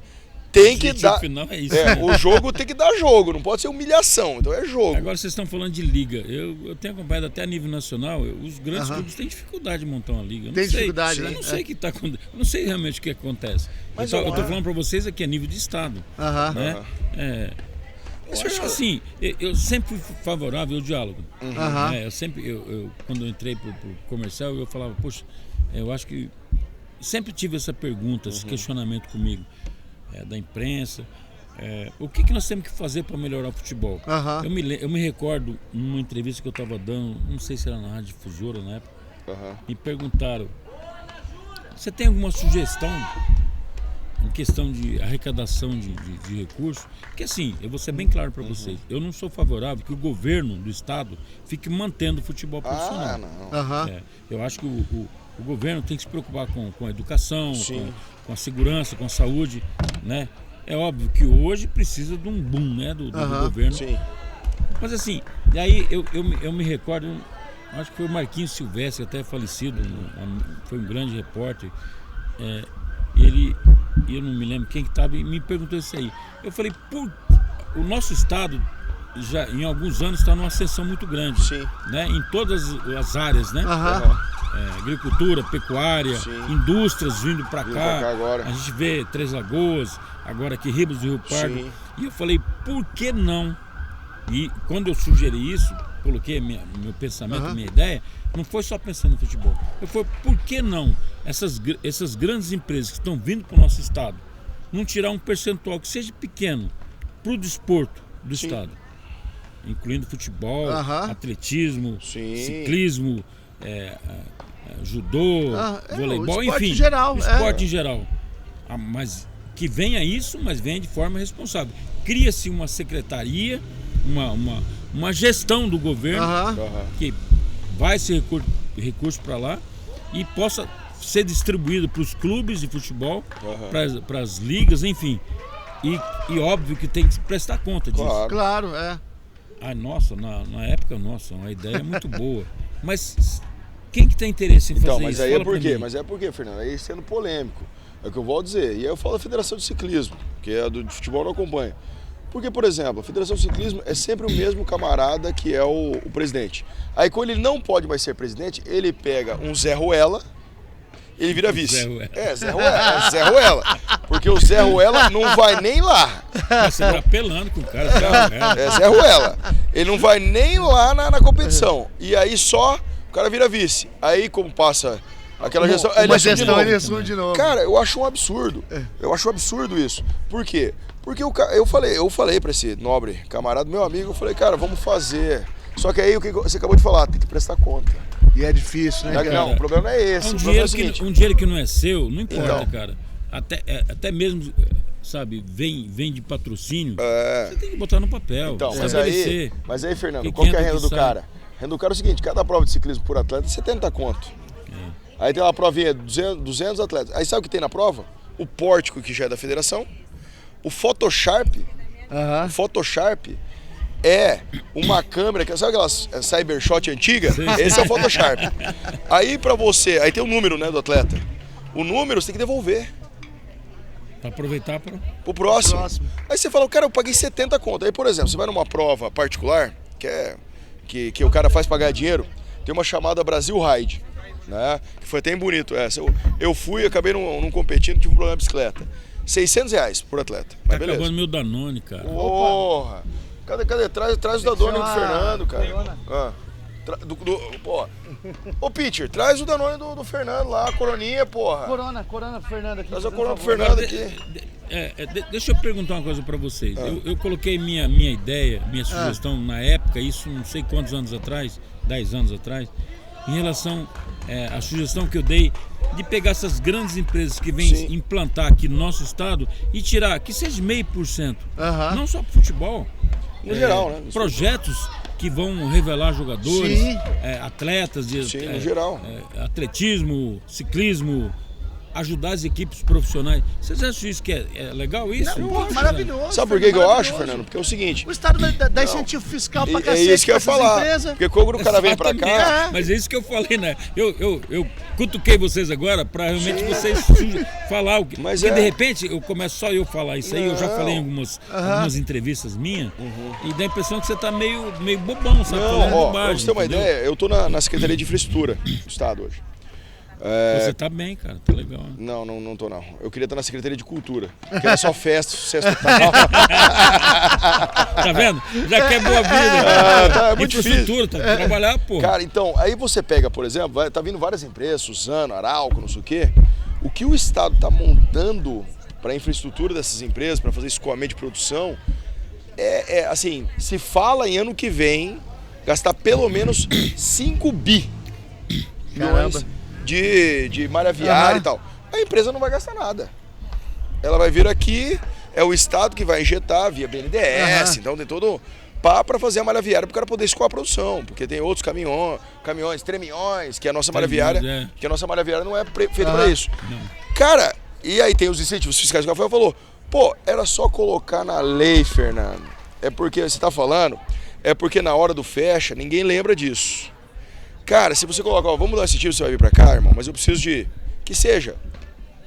tem que dar.
Final é isso,
né?
né?
O jogo tem que dar jogo, não pode ser humilhação. Então é jogo.
Agora vocês estão falando de liga. Eu tenho acompanhado até a nível nacional, os grandes clubes têm dificuldade de montar uma liga. Eu não
Tem
sei,
dificuldade,
eu
né?
não sei o que está acontecendo. Eu não sei realmente o que acontece.
Mas
eu tô falando para vocês aqui a nível de estado. Né? Eu acho que assim, eu sempre fui favorável ao diálogo. Eu sempre, quando eu entrei pro comercial, eu falava, poxa, eu acho que sempre tive essa pergunta, esse questionamento comigo, da imprensa. O que nós temos que fazer para melhorar o futebol? Eu me recordo numa entrevista que eu estava dando, não sei se era na Rádio Difusora na época, me perguntaram: você tem alguma sugestão em questão de arrecadação de recursos? Porque assim, eu vou ser bem claro para vocês, eu não sou favorável que o governo do estado fique mantendo o futebol profissional. Eu acho que o governo tem que se preocupar com a educação, com a segurança, com a saúde, né? É óbvio que hoje precisa de um boom, né, do governo.
Sim.
Mas assim, e aí eu me recordo, acho que foi o Marquinhos Silvestre, até falecido, foi um grande repórter. Eu não me lembro quem que estava, e me perguntou isso aí. Eu falei, o nosso estado já em alguns anos está numa ascensão muito grande, né? Em todas as áreas, né? Agricultura, pecuária, indústrias vindo para cá. A gente vê Três Lagoas, agora aqui Ribas do Rio Pardo. E eu falei, por que não? E quando eu sugeri isso, coloquei meu pensamento, minha ideia, não foi só pensando no futebol. Eu falei, por que não essas grandes empresas que estão vindo para o nosso estado não tirar um percentual que seja pequeno para o desporto do estado, incluindo futebol, atletismo, ciclismo, judô, voleibol,
esporte
enfim,
em geral,
esporte em geral. Mas que venha isso, mas venha de forma responsável. Cria-se uma secretaria, uma gestão do governo que vai ser recurso para lá e possa ser distribuído para os clubes de futebol, para as ligas, enfim. E óbvio que tem que prestar conta disso.
Claro,
nossa, na época, uma ideia muito boa. Mas quem que tem interesse em fazer isso?
Mas aí Mas é por quê, Fernando? Aí sendo polêmico. É o que eu vou dizer. E aí eu falo da Federação de Ciclismo, que é do futebol não acompanha. Porque, por exemplo, a Federação de Ciclismo é sempre o mesmo camarada que é o presidente. Aí quando ele não pode mais ser presidente, ele pega um Zé Ruela, ele vira vice. Zé Ruela. Porque o Zé Ruela não vai nem lá.
Você tá apelando com o cara.
Zé Ruela. Ele não vai nem lá na competição. E aí só o cara vira vice. Aí como passa aquela gestão, ele assume de novo. Cara, eu acho um absurdo. Eu acho um absurdo isso. Por quê? Porque eu falei pra esse nobre camarada, meu amigo, eu falei, cara, vamos fazer. Só que aí o que você acabou de falar, tem que prestar conta.
E é difícil, né, cara?
Não, o problema não é esse.
Um dinheiro que não é seu, não importa, cara. Até mesmo, sabe, vem de patrocínio, você tem que botar no papel.
Então, mas aí, Fernando, qual que é a renda do cara? A renda do cara é o seguinte, cada prova de ciclismo por atleta é 70 conto. Aí tem uma provinha, 200 atletas. Aí sabe o que tem na prova? O pórtico, que já é da federação. O Photoshop. O Photoshop é uma câmera, sabe aquelas Cybershot antiga? Esse é o Photoshop. Aí pra você, aí tem o número, né, do atleta. O número você tem que devolver.
Pra aproveitar
pro próximo. Aí você fala, cara, eu paguei 70 conto. Aí, por exemplo, você vai numa prova particular, que o cara faz pagar dinheiro, tem uma chamada Brasil Ride, né? Que foi até bonito essa. Eu fui, acabei não competindo, tive um problema de bicicleta. R$600 por atleta. Mas beleza.
Acabando meu Danone, cara.
Porra! Cadê? Traz o Danone do Fernando, cara. Ô, Pitcher, traz o Danone do Fernando lá, a coroninha, porra.
Corona Fernando aqui.
Traz a corona pro Fernando aqui.
Deixa eu perguntar uma coisa pra vocês. Eu coloquei minha ideia, minha sugestão na época, isso não sei quantos anos atrás, 10 anos atrás, em relação à sugestão que eu dei de pegar essas grandes empresas que vêm implantar aqui no nosso estado e tirar, que seja 0,5%, não só pro futebol,
No geral, né?
Projetos que vão revelar jogadores,
Sim.
atletas,
Sim, no geral.
atletismo, ciclismo, ajudar as equipes profissionais. Vocês acham isso que é legal isso?
Não, pô, maravilhoso.
Sabe por que eu acho, Fernando? Porque é o seguinte...
O Estado dá incentivo fiscal pra
É
cacete
isso que eu ia
pra essas
falar.
empresas.
Porque quando o cara vem pra cá...
Exatamente. Mas é isso que eu falei, né? Eu cutuquei vocês agora pra realmente vocês falar o que.
Mas
porque de repente eu começo só eu falar isso aí, eu já
Não.
falei em algumas entrevistas minhas, e dá a impressão que você tá meio bobão, sabe? Falando
Não, ó,
bobagem,
pra você ter uma
entendeu?
ideia, eu tô na Secretaria de Infraestrutura do Estado hoje.
Você tá bem, cara, tá legal. Né?
Não tô não. Eu queria estar na Secretaria de Cultura, que era só festa, sucesso total.
Tá vendo? Já quebrou a vida.
Tá, é muito
Infraestrutura, tá, trabalhar, pô.
Cara, então, aí você pega, por exemplo, tá vindo várias empresas, Suzano, Arauco, não sei o quê. O que o Estado tá montando para a infraestrutura dessas empresas, para fazer escoamento de produção, assim, se fala em ano que vem gastar pelo menos 5 bilhões de malha viária e tal. A empresa não vai gastar nada. Ela vai vir aqui, é o Estado que vai injetar via BNDES, então tem todo para fazer a malha viária para o cara poder escoar a produção, porque tem outros caminhões, tremiões, que é a nossa malha viária, que a nossa malha viária não é feita para isso.
Não.
Cara, e aí tem os incentivos fiscais que o Rafael falou. Pô, era só colocar na lei, Fernando. É porque você tá falando, é porque na hora do fecha, ninguém lembra disso. Cara, se você colocar, ó, vamos dar incentivo, você vai vir pra cá, irmão, mas eu preciso de que seja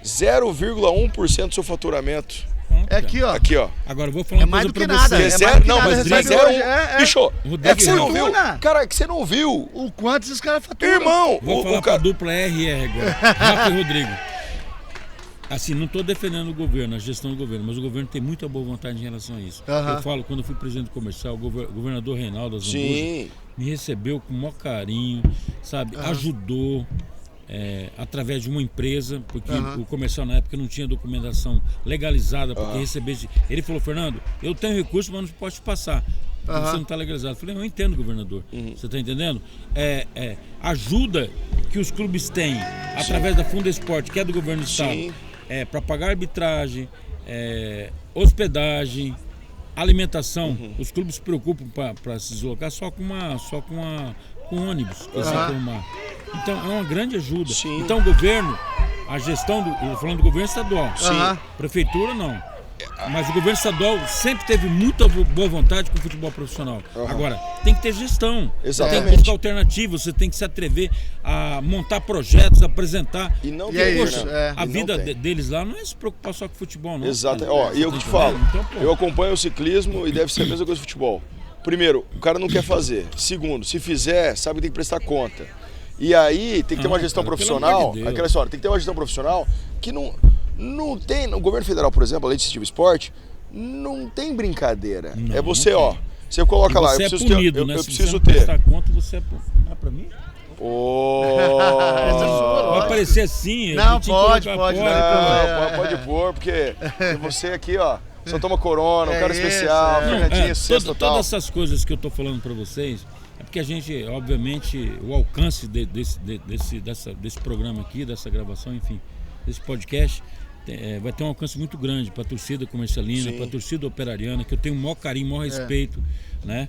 0,1% do seu faturamento.
É aqui, ó.
Aqui, ó.
Agora eu vou falar uma
mais
coisa
do que
pra
nada.
você.
É
É
zero,
mais do que
não,
nada,
mas
recebe
zero,
hoje,
bicho,
Rodrigo,
é que você não viu.
fortuna.
Cara, é que você não viu.
O quanto esses caras faturam.
Irmão,
Vou falar
o
pra
cara...
dupla RR agora. Rafa e Rodrigo. Assim, não estou defendendo o governo, a gestão do governo, mas o governo tem muita boa vontade em relação a isso. Eu falo, quando eu fui presidente comercial, o governador Reinaldo Azambuja me recebeu com o maior carinho, sabe? Ajudou através de uma empresa, porque o comercial na época não tinha documentação legalizada, porque recebesse. Ele falou, Fernando, eu tenho recurso, mas não posso te passar. Você não está legalizado. Eu falei, eu entendo, governador. Você está entendendo? Ajuda que os clubes têm através da Funda Esporte, que é do governo do estado, para pagar arbitragem, hospedagem, alimentação. Os clubes se preocupam para se deslocar só com ônibus, que então é uma grande ajuda. Então o governo, a gestão eu tô falando do governo estadual, prefeitura não. Mas o governo estadual sempre teve muita boa vontade com o futebol profissional. Agora, tem que ter gestão. Você tem que buscar alternativas, você tem que se atrever a montar projetos, apresentar.
E não
tem
isso.
A vida deles lá não é se preocupar só com futebol, não.
Exato. Ó, e eu que te falo, eu acompanho o ciclismo e deve ser a mesma coisa do futebol. Primeiro, o cara não quer fazer. Segundo, se fizer, sabe que tem que prestar conta. E aí tem que ter uma gestão profissional. Aquela história, tem que ter uma gestão profissional que não tem. No governo federal, por exemplo, a lei de incentivo esporte, não tem brincadeira. É você, ó. Você coloca lá, eu preciso ter. Eu preciso ter.
Prestar conta, você é pra mim? Vai aparecer assim.
Não, pode
pôr, porque você aqui, ó. Só toma corona, um cara especial, Fernandinho, sucesso total.
Todas essas coisas que eu tô falando pra vocês, é porque a gente, obviamente, o alcance desse programa aqui, dessa gravação, enfim, desse podcast, vai ter um alcance muito grande para a torcida comercialina, para a torcida operariana, que eu tenho o maior carinho, o maior respeito, né?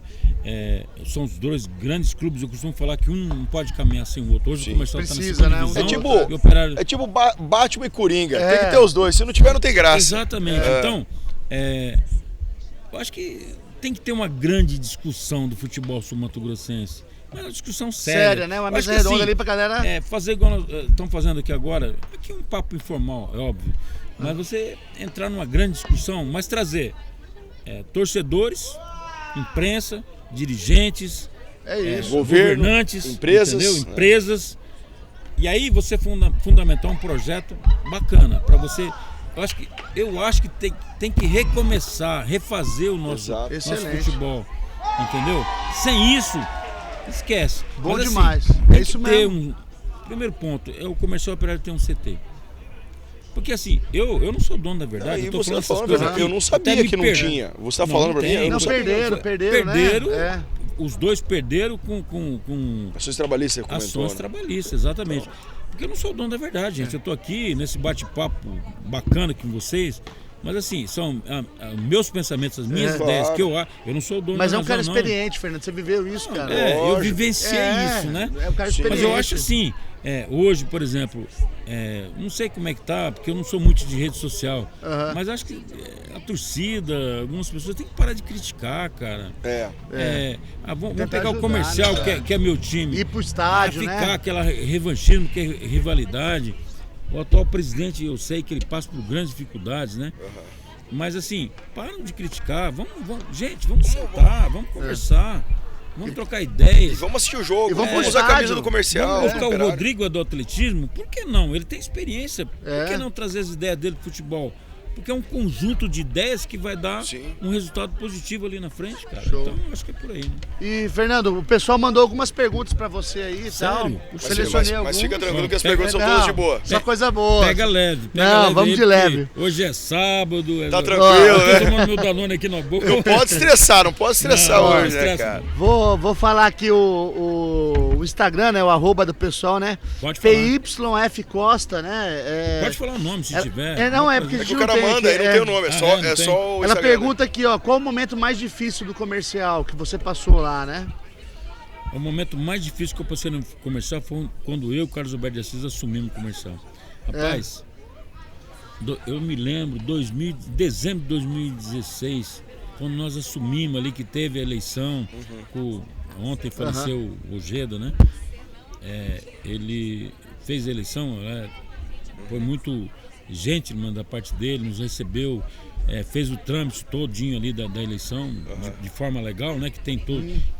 São os dois grandes clubes, eu costumo falar que um não pode caminhar sem o outro. Hoje o comercial está na segunda divisão.
É tipo Batman e Coringa, tem que ter os dois, se não tiver não tem graça.
Exatamente, então, eu acho que tem que ter uma grande discussão do futebol sul-mato-grossense. Mas uma discussão séria,
né? Uma mesa redonda ali pra galera.
Fazer igual estão fazendo aqui agora. Aqui é um papo informal, é óbvio. Mas você entrar numa grande discussão, mas trazer torcedores, imprensa, dirigentes,
governo,
governantes,
empresas.
Empresas. E aí você fundamentar um projeto bacana para você. Eu acho que tem que recomeçar, refazer o nosso futebol. Entendeu? Sem isso, esquece.
Bom
mas,
demais.
Tem
isso
que
mesmo.
Primeiro ponto, o comercial operário tem um CT. Porque assim, eu não sou dono da verdade. Eu tô falando essas coisas aqui,
eu não sabia que não tinha. Você está falando para mim?
Eu não perderam,
né? Os dois perderam com
ações trabalhistas.
Ações trabalhistas, exatamente. Porque eu não sou o dono da verdade, gente. Eu tô aqui nesse bate-papo bacana com vocês, Mas assim, são meus pensamentos, as minhas ideias, que eu não sou o dono
Mas
da
é um cara
razão,
experiente, Fernando, você viveu isso, cara.
eu vivenciei isso, né?
É um cara experiente.
Mas eu acho assim, hoje, por exemplo, não sei como é que tá, porque eu não sou muito de rede social, mas acho que a torcida, algumas pessoas têm que parar de criticar, cara. Vamos pegar o comercial,
né,
que é meu time.
Ir pro estádio,
ficar
né?
aquela revanchismo, que é rivalidade. O atual presidente, eu sei que ele passa por grandes dificuldades, né? Mas assim, param de criticar, gente, vamos sentar, vamos conversar. Vamos trocar ideias.
E vamos assistir o jogo,
E vamos
vamos usar a camisa do comercial.
Vamos colocar o Rodrigo do atletismo? Por que não? Ele tem experiência. Por que não trazer as ideias dele pro futebol? Porque é um conjunto de ideias que vai dar um resultado positivo ali na frente, cara.
Show.
Então, acho que é por aí, né?
E, Fernando, o pessoal mandou algumas perguntas pra você aí e tal.
Sério?
Selecionei algumas.
Mas fica tranquilo que as perguntas são todas de boa.
Só coisa boa.
Pega leve.
Vamos de leve.
Hoje é sábado.
Tá tranquilo,
Eu tô tomando meu Danone aqui na boca.
Não pode estressar hoje, né, cara?
Vou falar aqui o Instagram, né? O @, do pessoal, né?
Pode falar.
PYF Costa, né?
Pode falar o nome se tiver.
Porque
É que o cara manda, aí não tem o nome, é só o
Ela
Instagram.
pergunta aqui, ó, qual o momento mais difícil do comercial que você passou lá, né?
O momento mais difícil que eu passei no comercial foi quando eu e o Carlos Alberto de Assis assumimos o comercial. Rapaz, eu me lembro, dezembro de 2016, quando nós assumimos ali, que teve a eleição, ontem faleceu o Ojeda, né? Ele fez a eleição, foi muito gentil da parte dele, nos recebeu, fez o trâmite todinho ali da eleição, de forma legal, né? Que tem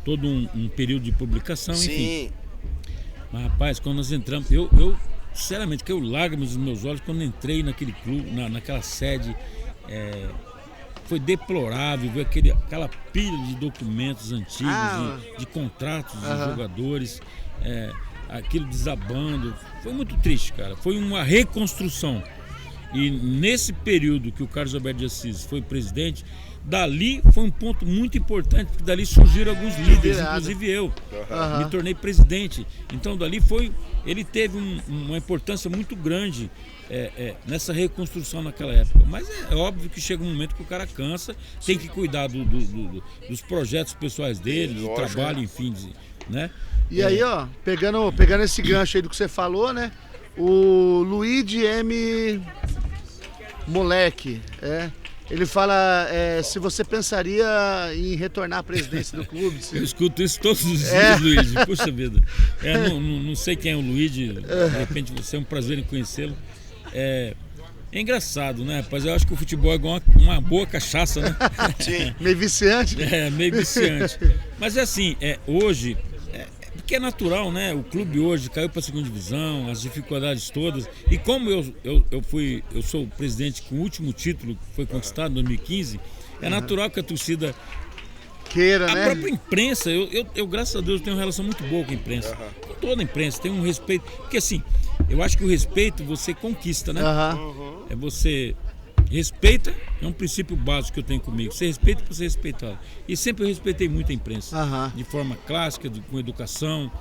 todo um período de publicação, enfim. Mas rapaz, quando nós entramos, eu sinceramente, que eu lágrimas nos meus olhos quando entrei naquele clube, naquela sede, foi deplorável ver aquela pilha de documentos antigos, de contratos de jogadores, aquilo desabando. Foi muito triste, cara. Foi uma reconstrução. E nesse período que o Carlos Alberto de Assis foi presidente, dali foi um ponto muito importante, porque dali surgiram alguns líderes, inclusive eu. Me tornei presidente. Então dali ele teve uma importância muito grande nessa reconstrução naquela época. Mas é óbvio que chega um momento que o cara cansa, tem que cuidar dos projetos pessoais dele, do trabalho, enfim, né?
E aí, ó, pegando esse gancho aí do que você falou, né? O Luigi M. Moleque, ele fala se você pensaria em retornar à presidência do clube.
Eu escuto isso todos os dias, Luigi, puxa vida. Não sei quem é o Luigi, de repente você é um prazer em conhecê-lo. É engraçado, né, rapaz? Eu acho que o futebol é igual uma boa cachaça, né?
Sim.
Meio viciante.
Meio viciante. Mas é assim, hoje, porque é natural, né? O clube hoje caiu para a segunda divisão, as dificuldades todas. E como eu sou o presidente com o último título que foi conquistado em 2015, é natural que a torcida
queira, né?
A própria imprensa, eu graças a Deus tenho uma relação muito boa com a imprensa. Com toda a imprensa, tem um respeito. Porque assim, eu acho que o respeito você conquista, né? Você respeita, é um princípio básico que eu tenho comigo. Você respeita para ser respeitado. E sempre eu respeitei muito a imprensa. De forma clássica, com educação.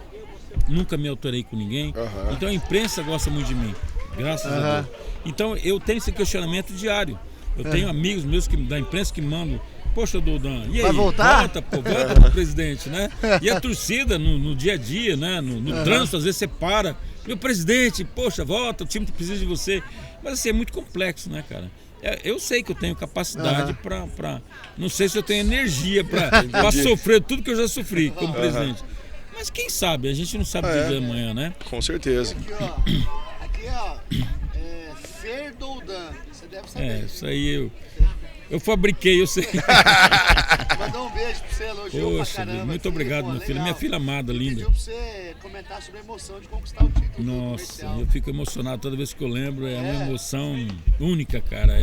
Nunca me alterei com ninguém. Então a imprensa gosta muito de mim. Graças a Deus. Então eu tenho esse questionamento diário. Eu tenho amigos meus da imprensa que mandam: poxa, Doudan, e aí?
Vai voltar?
Volta pro presidente, né? E a torcida no dia a dia, né? No trânsito, às vezes você para. Meu presidente, poxa, volta, o time precisa de você. Mas assim, é muito complexo, né, cara? Eu sei que eu tenho capacidade para. Não sei se eu tenho energia para sofrer tudo que eu já sofri como presidente. Mas quem sabe? A gente não sabe dizer amanhã, né?
Com certeza.
Aqui, ó. Fer Doudan. Você deve saber.
Isso aí eu fabriquei, eu sei.
Mandou um beijo pra você, elogiou pra caramba.
Muito obrigado, minha filha. Minha filha amada, linda.
Pediu pra você comentar sobre a emoção de conquistar o título.
Nossa, eu fico emocionado toda vez que eu lembro. É uma emoção única, cara.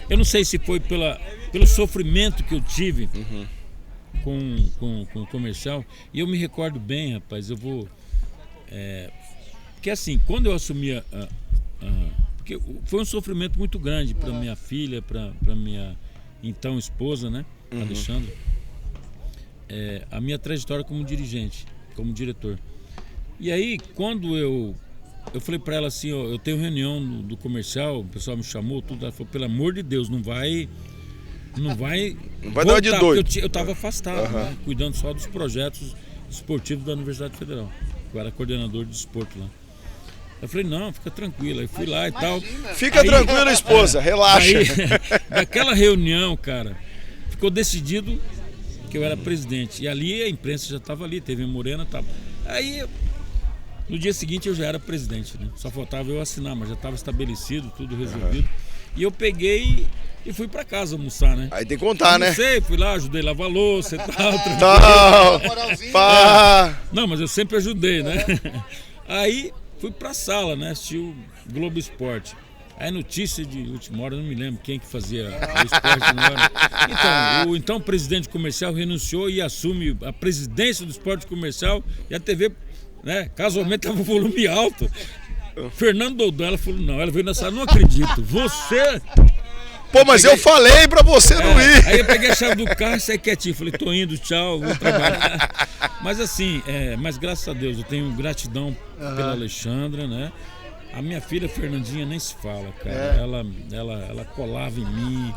Eu não sei se foi pelo sofrimento que eu tive com o comercial. E eu me recordo bem, rapaz. Eu vou. Porque assim, quando eu assumi porque foi um sofrimento muito grande para minha filha, para minha então esposa, né, Alexandra, a minha trajetória como dirigente, como diretor. E aí, quando eu eu falei pra ela assim, ó, eu tenho reunião do comercial, o pessoal me chamou, tudo, ela falou, pelo amor de Deus, não vai
dar uma de doido.
Porque eu tava afastado, né, cuidando só dos projetos esportivos da Universidade Federal. Eu era coordenador de esporte lá. Eu falei, não, fica tranquila. Aí fui lá e tal.
Fica tranquila, esposa, relaxa.
Aí, daquela reunião, cara, ficou decidido que eu era presidente. E ali a imprensa já estava ali, teve a Morena e tal. Aí, no dia seguinte eu já era presidente, né? Só faltava eu assinar, mas já estava estabelecido, tudo resolvido. E eu peguei e fui para casa almoçar, né?
Aí tem que contar, né?
Não sei, fui lá, ajudei a lavar louça e tal. Não, mas eu sempre ajudei, né? Aí fui pra sala, né? Assisti o Globo Esporte. Aí notícia de última hora, eu não me lembro quem que fazia o esporte na hora. Então, o então presidente comercial renunciou e assume a presidência do esporte comercial e a TV, né? Casualmente estava o volume alto. Fernando Doudão, ela falou, não, ela veio na sala, não acredito, você...
Pô, mas eu falei pra você não ir.
Aí eu peguei a chave do carro e saí quietinho. Falei, tô indo, tchau, vou trabalhar. Mas assim, mas graças a Deus, eu tenho gratidão pela Alexandra, né? A minha filha Fernandinha nem se fala, cara. Ela colava em mim.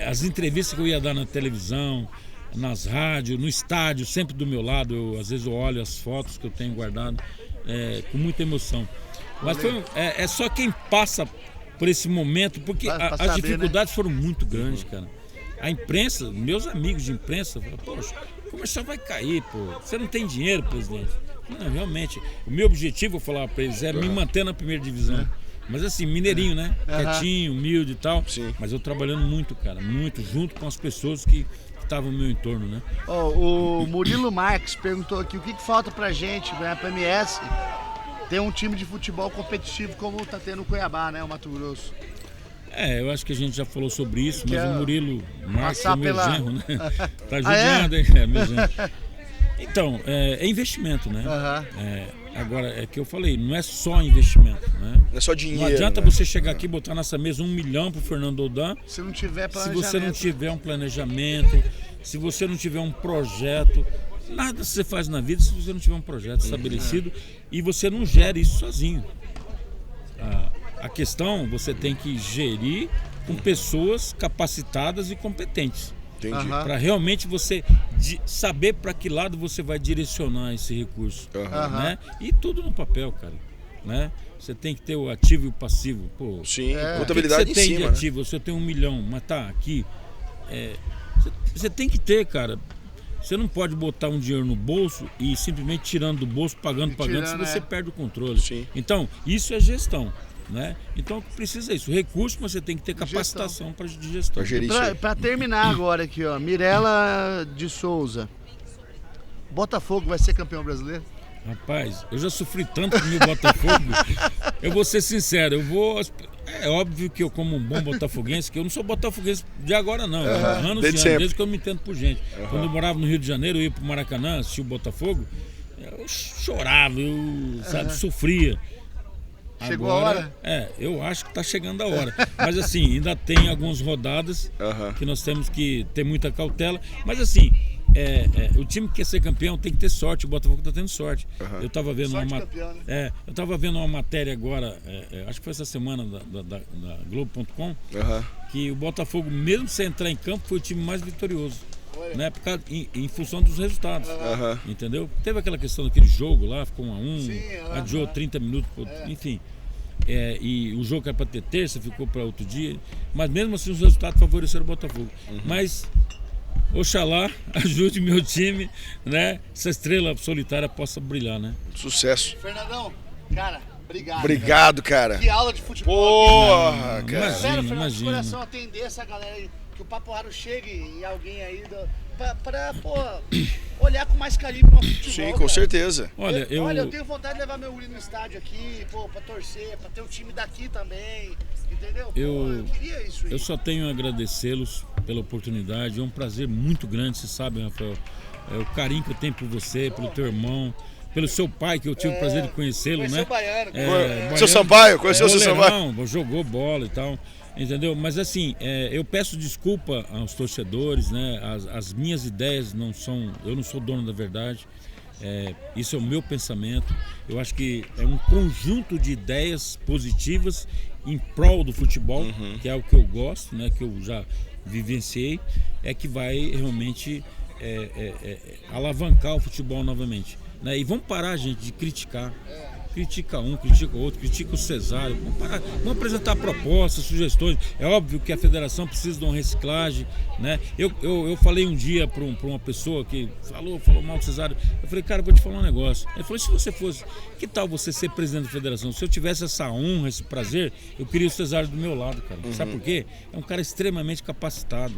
As entrevistas que eu ia dar na televisão, nas rádios, no estádio, sempre do meu lado. Às vezes eu olho as fotos que eu tenho guardado com muita emoção. Mas é só quem passa por esse momento, porque as dificuldades foram muito grandes, cara. A imprensa, meus amigos de imprensa, falaram, poxa, o comercial vai cair, pô. Você não tem dinheiro, presidente. Não, realmente, o meu objetivo, eu falava para eles, é me manter na primeira divisão. Mas assim, mineirinho, né? Quietinho, humilde e tal.
Sim.
Mas eu trabalhando muito, cara, muito, junto com as pessoas que estavam no meu entorno, né?
O Murilo Marques perguntou aqui, o que falta pra gente, pra MS, ter um time de futebol competitivo como tá tendo o Cuiabá, né? O Mato Grosso.
Eu acho que a gente já falou sobre isso, mas o Murilo Marques é meu genro, né? Tá judiando, hein? É meu genro. Então, é investimento, né? Agora, é que eu falei, não é só investimento, né?
Não é só dinheiro.
Não adianta você chegar aqui e botar nessa mesa 1 milhão pro Fernando Doudão.
Se não tiver planejamento.
Se você não tiver um planejamento, se você não tiver um projeto, nada você faz na vida se você não tiver um projeto estabelecido e você não gera isso sozinho. A questão, você tem que gerir com pessoas capacitadas e competentes.
Entendi.
Para realmente você saber para que lado você vai direcionar esse recurso. Né? E tudo no papel, cara. Né? Você tem que ter o ativo e o passivo. Pô,
sim, contabilidade
em cima. Você tem de ativo,
né?
você tem 1 milhão, mas tá aqui. Você tem que ter, cara. Você não pode botar um dinheiro no bolso e simplesmente tirando do bolso, pagando, se você perde o controle.
Sim.
Então, isso é gestão. Né? Então precisa isso, recurso, mas você tem que ter capacitação de gestão.
Para terminar agora aqui, ó, Mirela de Souza. Botafogo vai ser campeão brasileiro?
Rapaz, eu já sofri tanto com o meu Botafogo. Eu vou ser sincero, é óbvio que eu, como um bom botafoguense, que eu não sou botafoguense de agora não, anos desde que eu me entendo por gente. Quando eu morava no Rio de Janeiro, eu ia pro Maracanã assistir o Botafogo, eu chorava, eu sofria.
Chegou agora, a
hora? Eu acho que está chegando a hora. Mas assim, ainda tem algumas rodadas que nós temos que ter muita cautela. Mas assim, o time que quer ser campeão tem que ter sorte. O Botafogo está tendo sorte. Eu estava vendo eu estava vendo uma matéria agora, acho que foi essa semana da Globo.com, que o Botafogo, mesmo sem entrar em campo, foi o time mais vitorioso. Né, em função dos resultados, entendeu? Teve aquela questão daquele jogo lá, ficou 1-1, adiou 30 minutos, enfim. E o jogo que era para ter terça, ficou para outro dia. Mas mesmo assim os resultados favoreceram o Botafogo. Mas oxalá ajude meu time, né? Essa estrela solitária possa brilhar, né?
Sucesso.
Fernandão, cara, obrigado.
Obrigado, cara.
Que aula de futebol.
Porra, cara.
Sério, Fernando, de coração, atender essa galera aí. Que o Papo Raro chegue e alguém aí para olhar com mais carinho pro futebol.
Sim, com certeza.
Olha, eu tenho vontade de levar meu guri no estádio aqui, para torcer, para ter um time daqui também, entendeu? Eu queria isso aí.
Eu só tenho a agradecê-los pela oportunidade, é um prazer muito grande, você sabe, Rafael, o carinho que eu tenho por você, pelo teu irmão, pelo seu pai, que eu tive o prazer de conhecê-lo, né?
Baiano,
seu Sampaio, conheceu o seu Sampaio?
Jogou bola e tal. Entendeu? Mas assim, eu peço desculpa aos torcedores, né? As minhas ideias não são, eu não sou dono da verdade. Isso é o meu pensamento. Eu acho que é um conjunto de ideias positivas em prol do futebol, que é o que eu gosto, né, que eu já vivenciei, é que vai realmente alavancar o futebol novamente, né? E vamos parar, gente, de criticar. Critica um, critica o outro, critica o Cesário. Vamos parar, vamos apresentar propostas, sugestões. É óbvio que a federação precisa de uma reciclagem, né? Eu falei um dia para uma pessoa que falou mal do Cesário. Eu falei, cara, vou te falar um negócio. Ele falou, se você fosse, que tal você ser presidente da federação? Se eu tivesse essa honra, esse prazer, eu queria o Cesário do meu lado, cara. Sabe por quê? É um cara extremamente capacitado.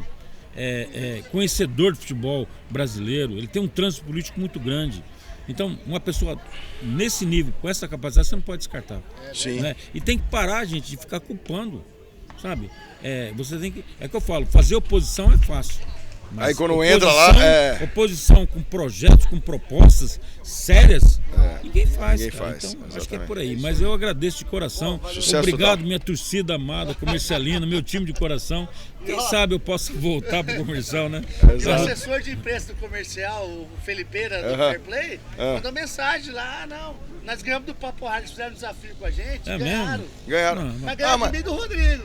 Conhecedor de futebol brasileiro. Ele tem um trânsito político muito grande. Então, uma pessoa nesse nível, com essa capacidade, você não pode descartar.
Sim.
Né? E tem que parar, gente, de ficar culpando, sabe? Você tem que... É que eu falo, fazer oposição é fácil. Mas
aí quando entra lá...
Oposição com projetos, com propostas sérias, ninguém faz. Então,
exatamente.
acho que é por aí. Mas eu agradeço de coração. Obrigado, minha torcida amada, comercialina, meu time de coração. Quem sabe eu posso voltar pro comercial, né?
O assessor de imprensa do comercial, o Felipeira, do Fair Play, mandou mensagem lá, nós ganhamos do Papo Rádio, eles fizeram um desafio com a gente,
Ganharam.
Mas ganharam também do Rodrigo.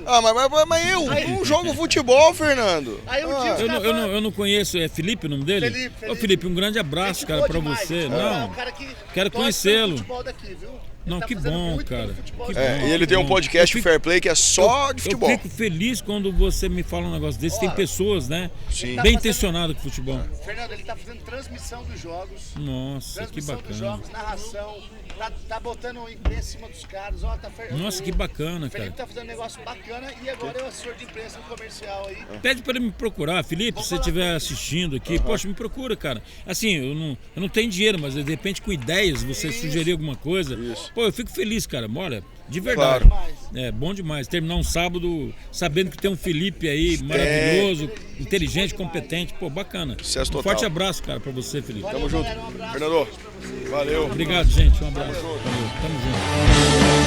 Mas eu não jogo futebol, Fernando.
Aí
eu não conheço, é Felipe o nome dele?
Felipe.
Ô Felipe, um grande abraço, cara, pra você.
É um cara que
quero conhecê-lo. Não, que bom, cara.
E ele tem um podcast Fair Play que é só de futebol.
Eu fico feliz quando você me fala um negócio desse. Tem pessoas, né?
Sim.
Bem intencionadas com futebol.
Fernando, ele tá fazendo transmissão dos jogos.
Nossa, que bacana.
Dos jogos, narração. Tá botando o imprensa em cima dos caras.
Nossa, que bacana,
o Felipe
cara.
tá fazendo um negócio bacana e agora é o assessor de imprensa no comercial aí.
Pede pra ele me procurar, Felipe, se você estiver assistindo aqui, poxa, me procura, cara. Assim, eu não tenho dinheiro, mas de repente com ideias, você sugerir alguma coisa. Pô, eu fico feliz, cara. Olha, de verdade.
Claro.
É bom demais terminar um sábado sabendo que tem um Felipe aí maravilhoso, inteligente, competente. Pô, bacana.
Sucesso total.
Forte abraço, cara, pra você, Felipe.
Tamo junto. Fernando, valeu.
Obrigado, gente. Um abraço. Valeu. Tamo junto.